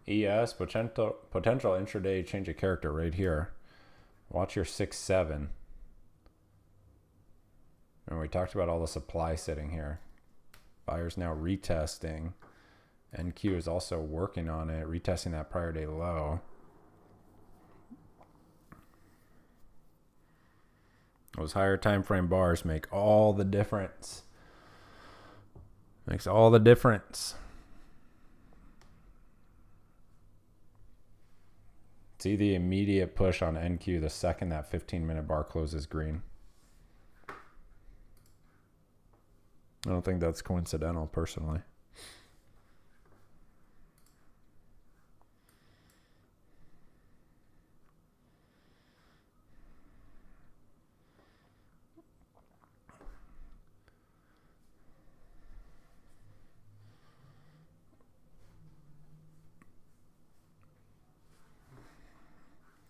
ES, potential intraday change of character right here. Watch your 6-7. And we talked about all the supply sitting here. Buyers now retesting. NQ is also working on it, retesting that prior day low. Those higher time frame bars make all the difference. Makes all the difference. See the immediate push on NQ the second that 15-minute bar closes green. I don't think that's coincidental, personally.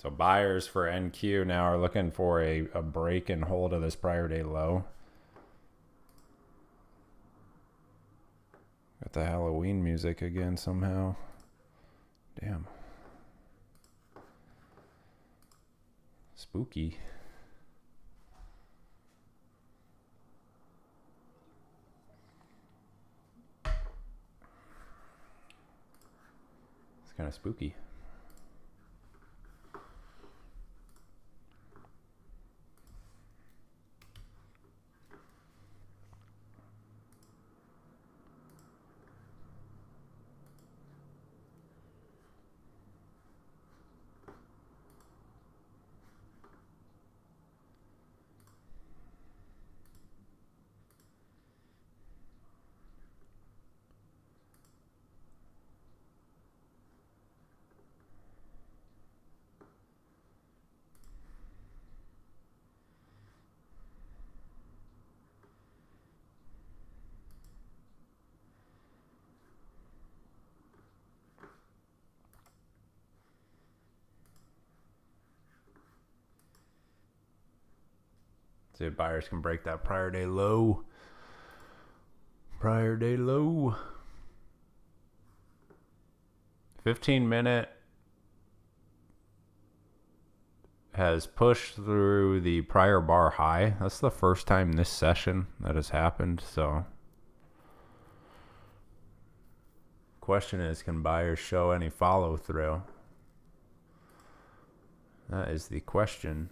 So buyers for NQ now are looking for a break and hold of this prior day low. Got the Halloween music again somehow. Damn. Spooky. It's kind of spooky. See if buyers can break that prior day low. Prior day low. 15-minute has pushed through the prior bar high. That's the first time this session that has happened. So question is, can buyers show any follow through? That is the question.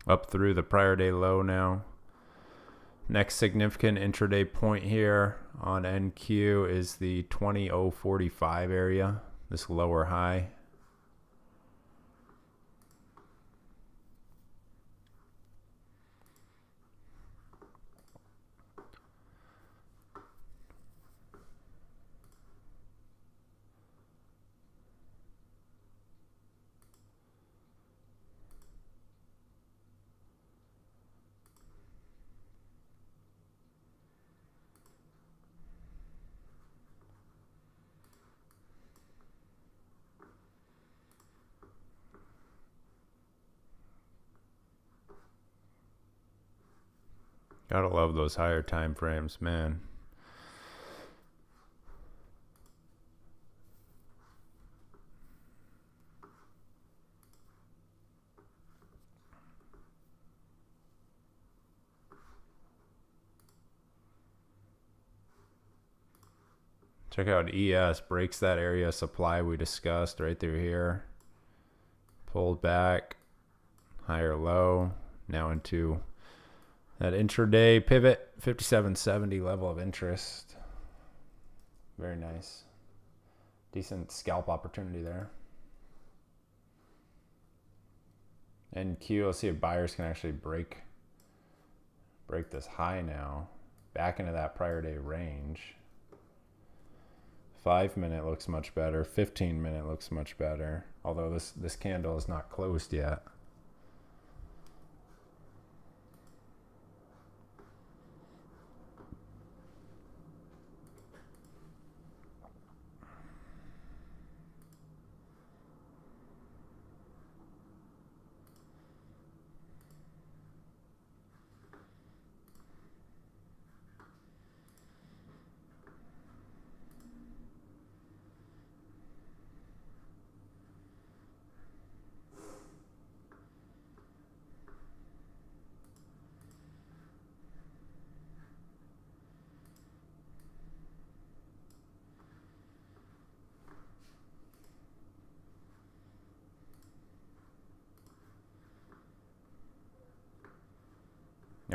Up through the prior day low now. Next significant intraday point here on NQ is the 20.045 area, this lower high. Gotta love those higher time frames, man. Check out ES, breaks that area of supply we discussed right through here. Pulled back, higher low, now into that intraday pivot, 57.70 level of interest. Very nice. Decent scalp opportunity there. NQ, let's see if buyers can actually break this high now. Back into that prior day range. 5-minute looks much better. 15-minute looks much better. Although this candle is not closed yet.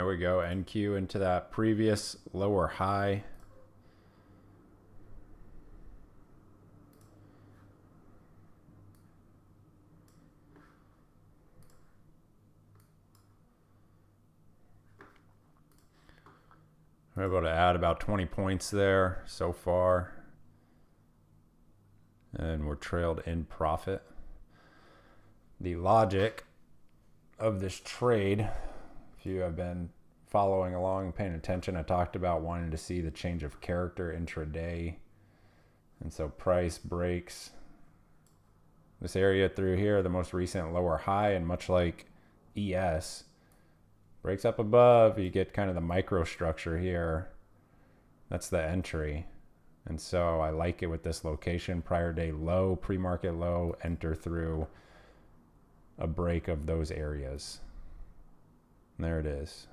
There we go. NQ into that previous lower high. We're able to add about 20 points there so far. And we're trailed in profit. The logic of this trade, if you have been following along and paying attention, I talked about wanting to see the change of character intraday. And so price breaks this area through here, the most recent lower high, and much like ES, breaks up above, you get kind of the microstructure here. That's the entry. And so I like it with this location, prior day low, pre-market low, enter through a break of those areas. And there it is.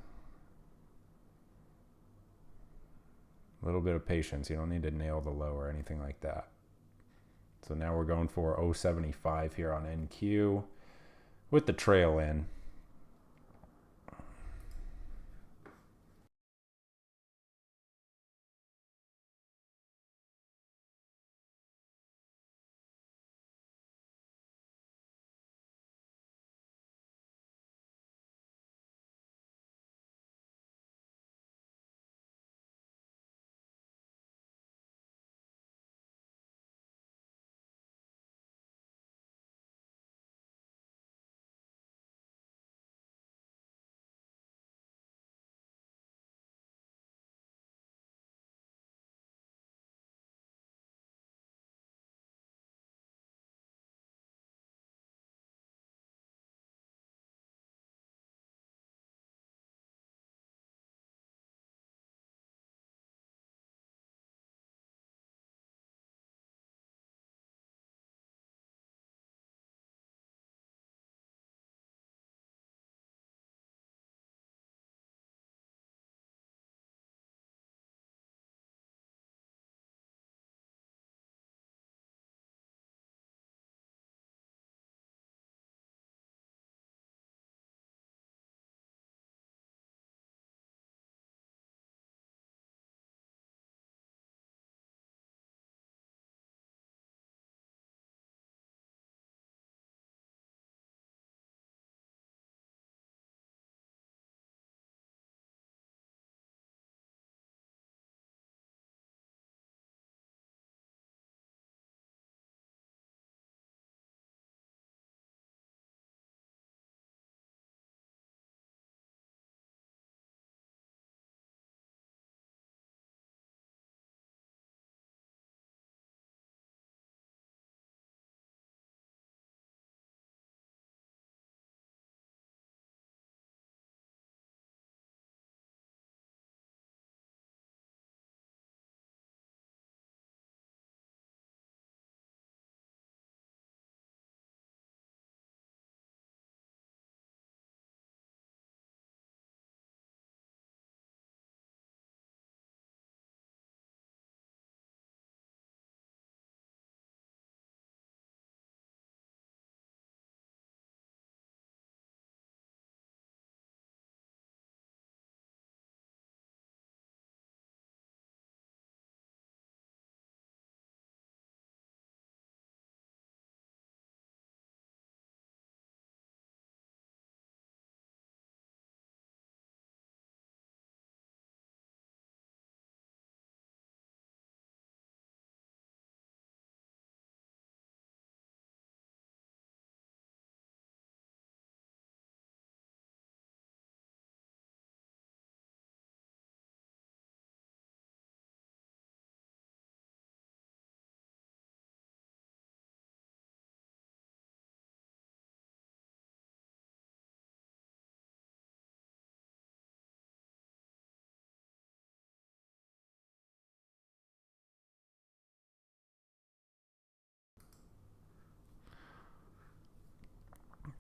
A little bit of patience. You don't need to nail the low or anything like that. So now we're going for 0.75 here on NQ with the trail in.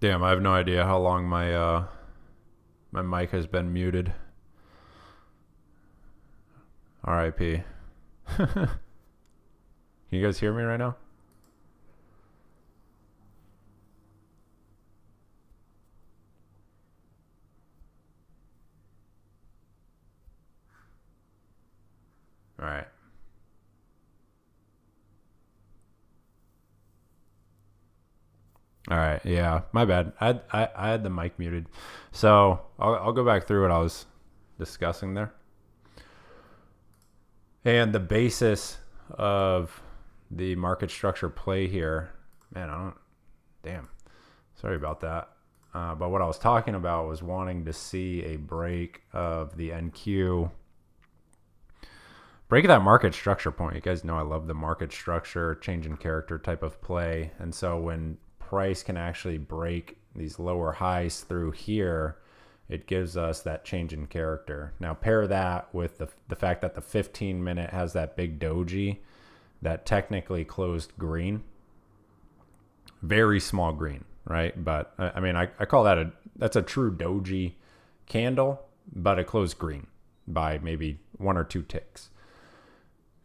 Damn, I have no idea how long my my mic has been muted. RIP. Can you guys hear me right now? All right. All right. Yeah, my bad. I had the mic muted. So I'll go back through what I was discussing there. And the basis of the market structure play here, man, damn. Sorry about that. But what I was talking about was wanting to see a break of the NQ. Break of that market structure point. You guys know I love the market structure, change in character type of play. And so when price can actually break these lower highs through here, it gives us that change in character. Now pair that with the fact that the 15-minute has that big doji that technically closed green. Very small green, right? But I mean, I call that that's a true doji candle, but it closed green by maybe 1 or 2 ticks.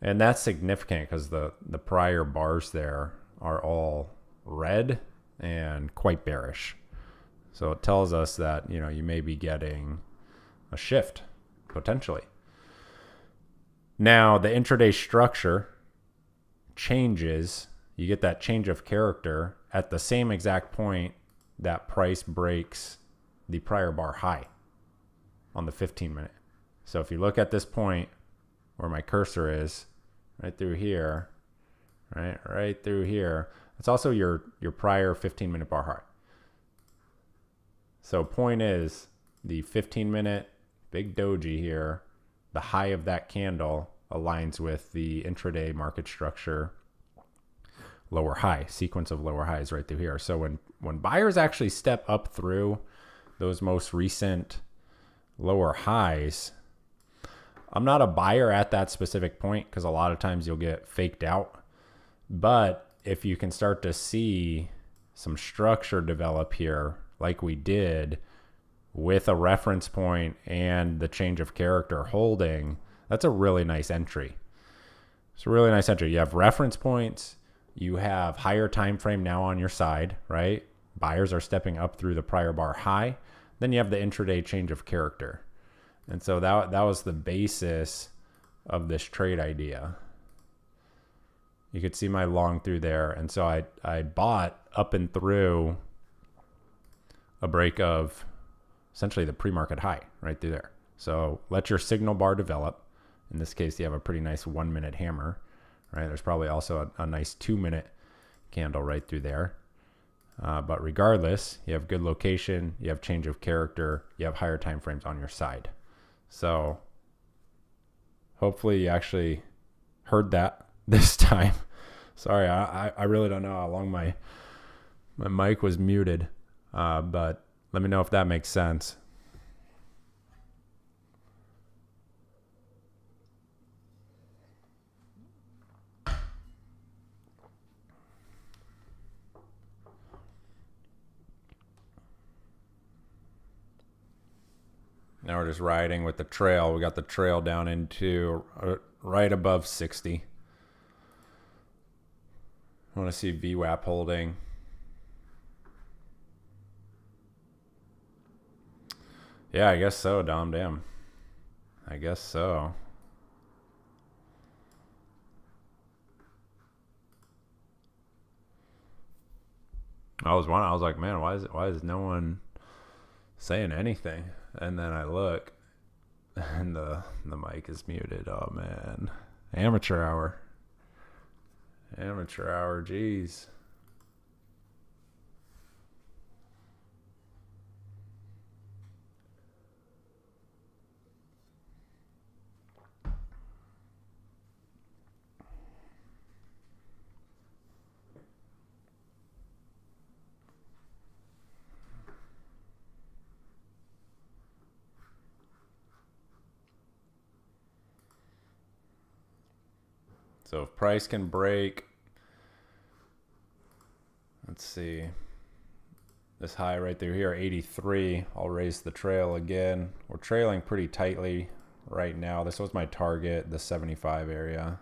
And that's significant because the prior bars there are all red and quite bearish. So it tells us that, you know, you may be getting a shift potentially. Now the intraday structure changes. You get that change of character at the same exact point that price breaks the prior bar high on the 15-minute. So if you look at this point where my cursor is, right through here, right through here, it's also your prior 15-minute bar high. So point is the 15-minute big doji here, the high of that candle aligns with the intraday market structure lower high, sequence of lower highs right through here. So when buyers actually step up through those most recent lower highs, I'm not a buyer at that specific point because a lot of times you'll get faked out. But if you can start to see some structure develop here like we did with a reference point and the change of character holding, that's a really nice entry. It's a really nice entry. You have reference points. You have higher time frame now on your side, right? Buyers are stepping up through the prior bar high. Then you have the intraday change of character. And so that was the basis of this trade idea. You could see my long through there. And so I bought up and through a break of essentially the pre-market high right through there. So let your signal bar develop. In this case, you have a pretty nice 1-minute hammer, right? There's probably also a nice 2-minute candle right through there. But regardless, you have good location, you have change of character, you have higher time frames on your side. So hopefully you actually heard that this time. Sorry, I really don't know how long my mic was muted, but let me know if that makes sense. Now we're just riding with the trail. We got the trail down into right above 60. I want to see VWAP holding. Yeah, I guess so, Dom. Damn. I guess so. I was like, man, why is no one saying anything? And then I look and the mic is muted. Oh man. Amateur hour. Geez. So if price can break, let's see, this high right through here, 83, I'll raise the trail again. We're trailing pretty tightly right now. This was my target, the 75 area.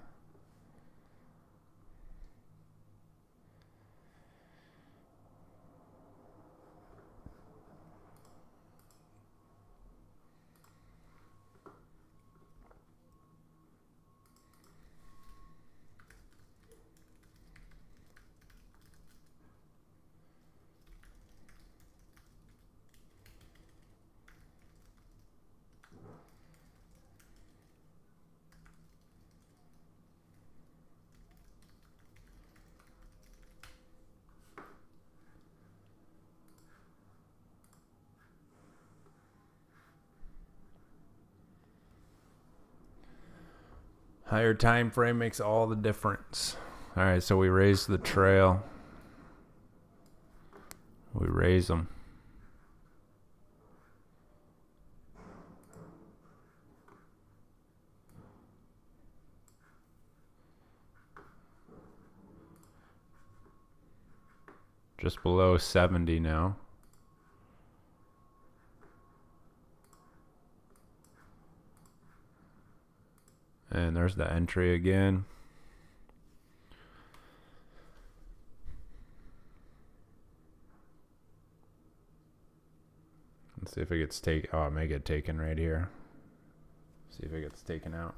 Higher time frame makes all the difference. All right, so we raise the trail. We raise them. Just below 70 now. And there's the entry again. Let's see if it gets taken. Oh, it may get taken right here. See if it gets taken out.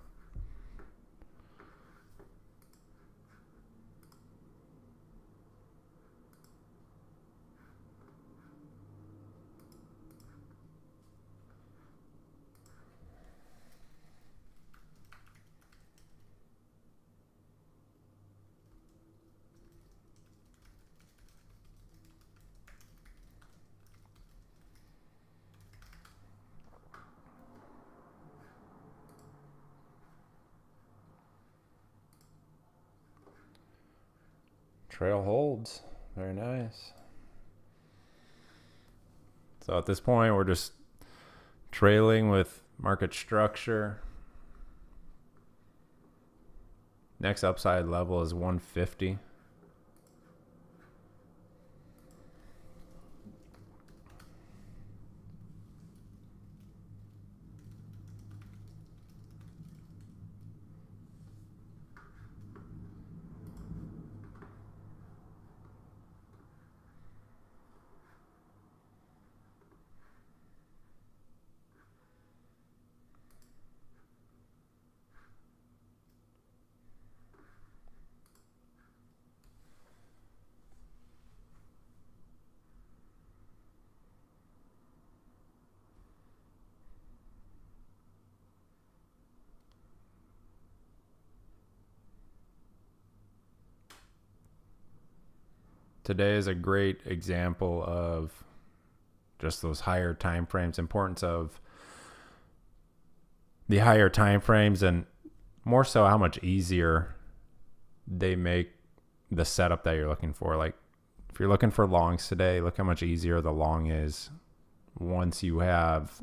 Trail holds. Very nice. So at this point, we're just trailing with market structure. Next upside level is 150. Today is a great example of just those higher time frames, importance of the higher time frames, and more so how much easier they make the setup that you're looking for. Like if you're looking for longs today, look how much easier the long is once you have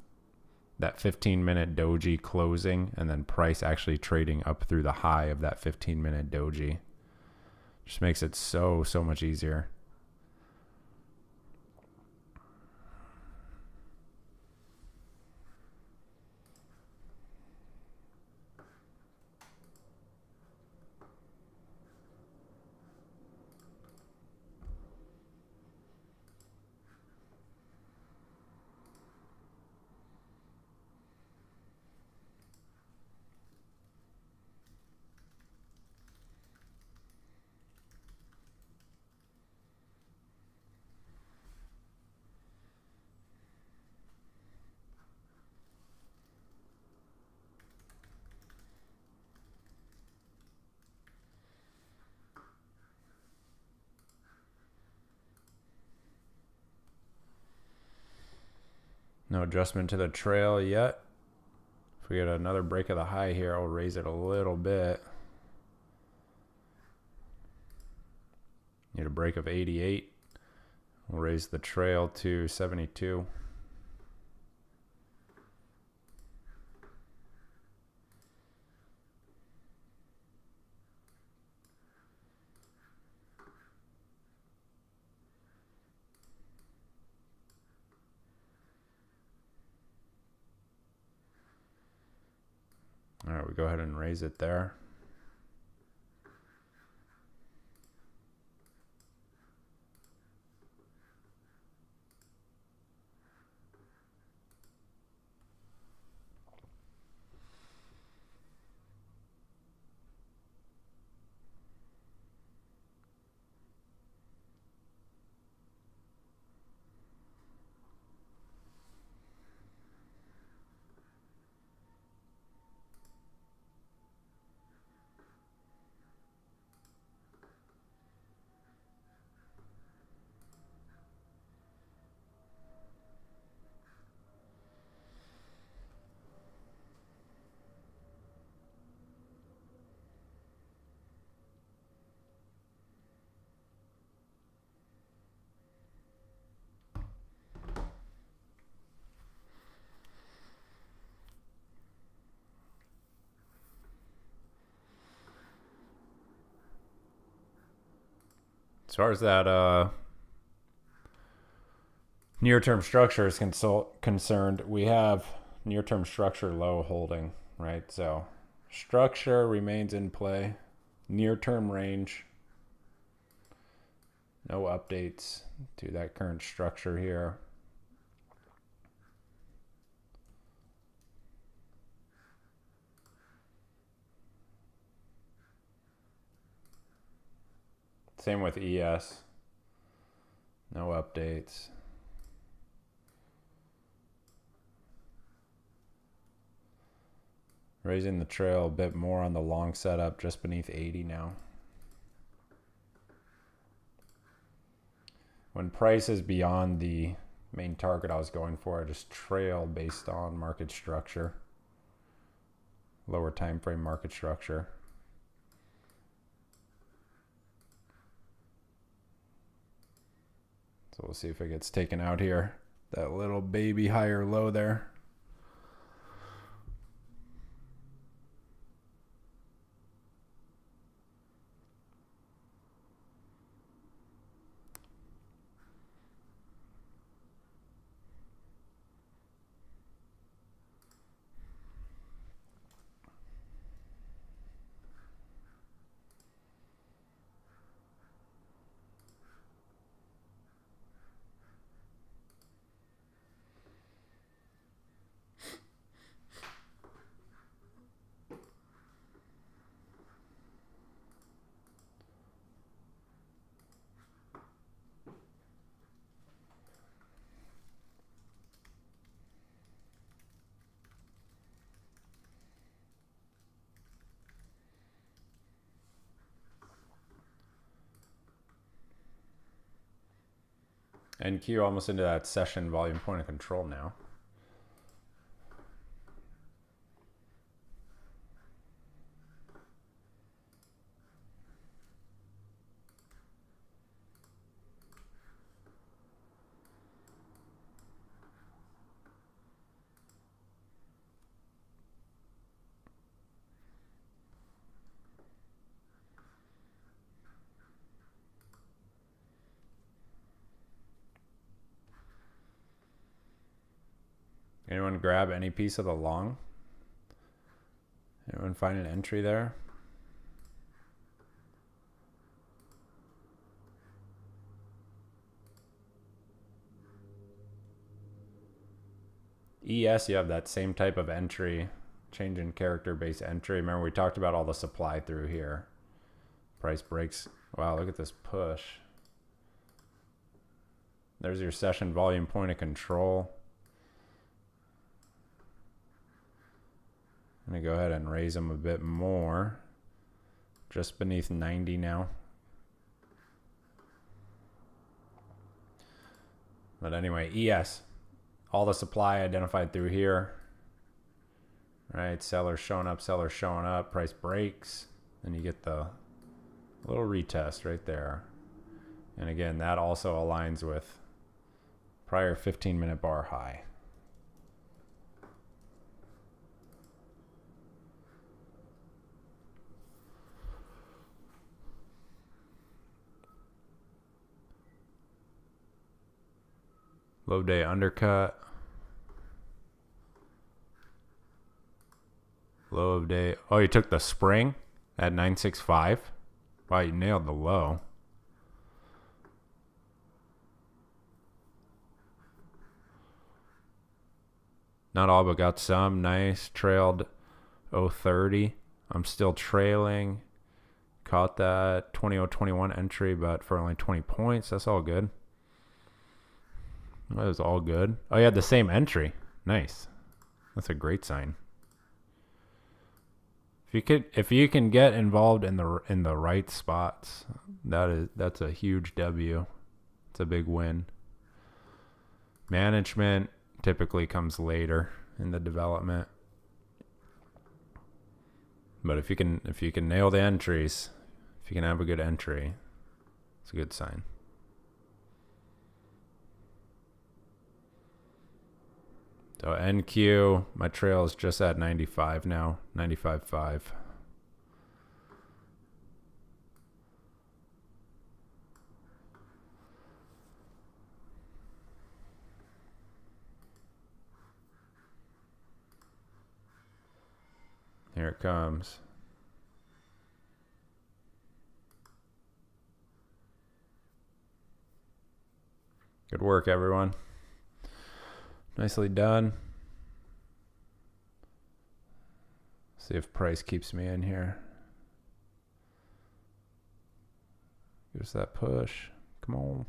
that 15-minute doji closing and then price actually trading up through the high of that 15-minute doji. Just makes it so much easier. No adjustment to the trail yet. If we get another break of the high here, I'll raise it a little bit. Need a break of 88. We'll raise the trail to 72. All right, we go ahead and raise it there. As far as that near-term structure is concerned, we have near-term structure low holding, right? So structure remains in play. Near-term range. No updates to that current structure here. Same with ES. No updates. Raising the trail a bit more on the long setup, just beneath 80 now. When price is beyond the main target I was going for, I just trail based on market structure. Lower time frame market structure. So we'll see if it gets taken out here. That little baby higher low there. NQ almost into that session volume point of control now. Anyone grab any piece of the long? Anyone find an entry there? ES, you have that same type of entry, change in character base entry. Remember we talked about all the supply through here. Price breaks. Wow, look at this push. There's your session volume point of control. I'm going to go ahead and raise them a bit more. Just beneath 90 now. But anyway, ES. All the supply identified through here. Right, sellers showing up, price breaks. Then you get the little retest right there. And again, that also aligns with prior 15-minute bar high. Low day undercut. Low of day. Oh, you took the spring at 965. Wow, you nailed the low. Not all, but got some. Nice. Trailed 030. I'm still trailing. Caught that 20-021 entry, but for only 20 points. That's all good. That was all good. Oh, you had the same entry. Nice. That's a great sign. If you can get involved in the right spots, that's a huge W. It's a big win. Management typically comes later in the development. But if you can nail the entries, if you can have a good entry, it's a good sign. So NQ, my trail is just at 95 now, 95.5. Here it comes. Good work, everyone. Nicely done. See if price keeps me in here. Give us that push. Come on.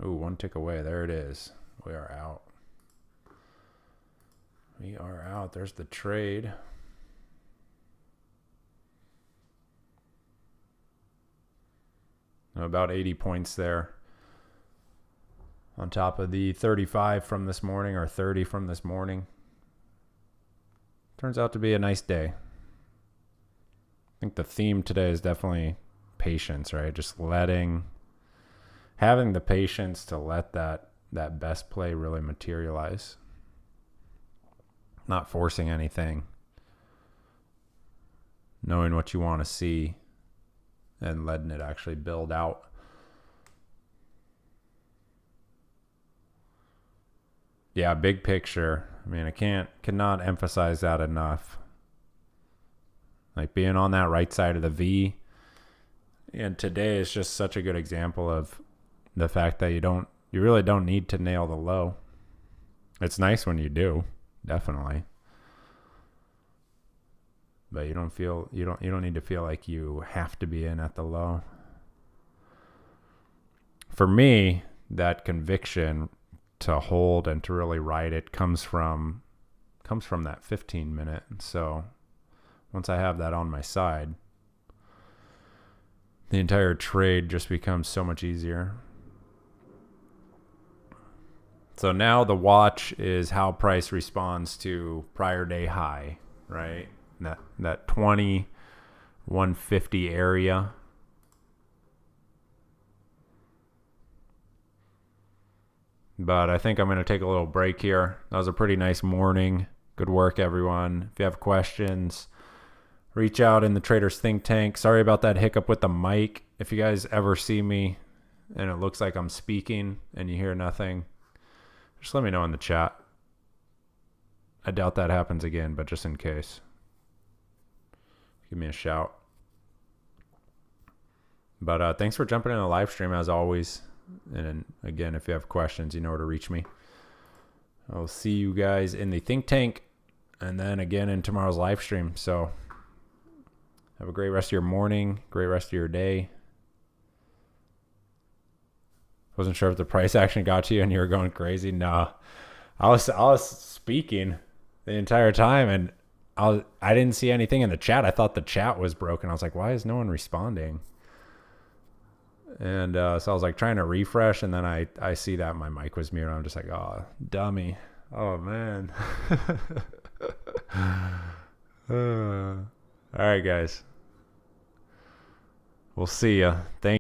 Ooh, one tick away. There it is. We are out. We are out. There's the trade. About 80 points there. On top of the 35 from this morning, or 30 from this morning. Turns out to be a nice day. I think the theme today is definitely patience, right? Just having the patience to let that best play really materialize. Not forcing anything. Knowing what you want to see and letting it actually build out. Yeah, big picture. I mean, I cannot emphasize that enough. Like being on that right side of the V. And today is just such a good example of the fact that you really don't need to nail the low. It's nice when you do, definitely. But you don't need to feel like you have to be in at the low. For me, that conviction to hold and to really ride it comes from that 15 minute. So once I have that on my side, the entire trade just becomes so much easier. So now the watch is how price responds to prior day high, right? That 2150 area. But I think I'm going to take a little break here. That was a pretty nice morning. Good work, everyone. If you have questions, reach out in the Traders Think Tank. Sorry about that hiccup with the mic. If you guys ever see me and it looks like I'm speaking and you hear nothing, just let me know in the chat. I doubt that happens again, but just in case, give me a shout. But thanks for jumping in the live stream as always. And again, if you have questions, you know where to reach me. I'll see you guys in the Think Tank and then again in tomorrow's live stream. So have a great rest of your morning, great rest of your day. Wasn't sure if the price action got to you and you were going crazy. No, I was speaking the entire time and I didn't see anything in the chat. I thought the chat was broken. I was like, why is no one responding? And so I was like trying to refresh, and then I see that my mic was muted. I'm just like, oh, dummy. Oh, man. All right, guys. We'll see ya. Thank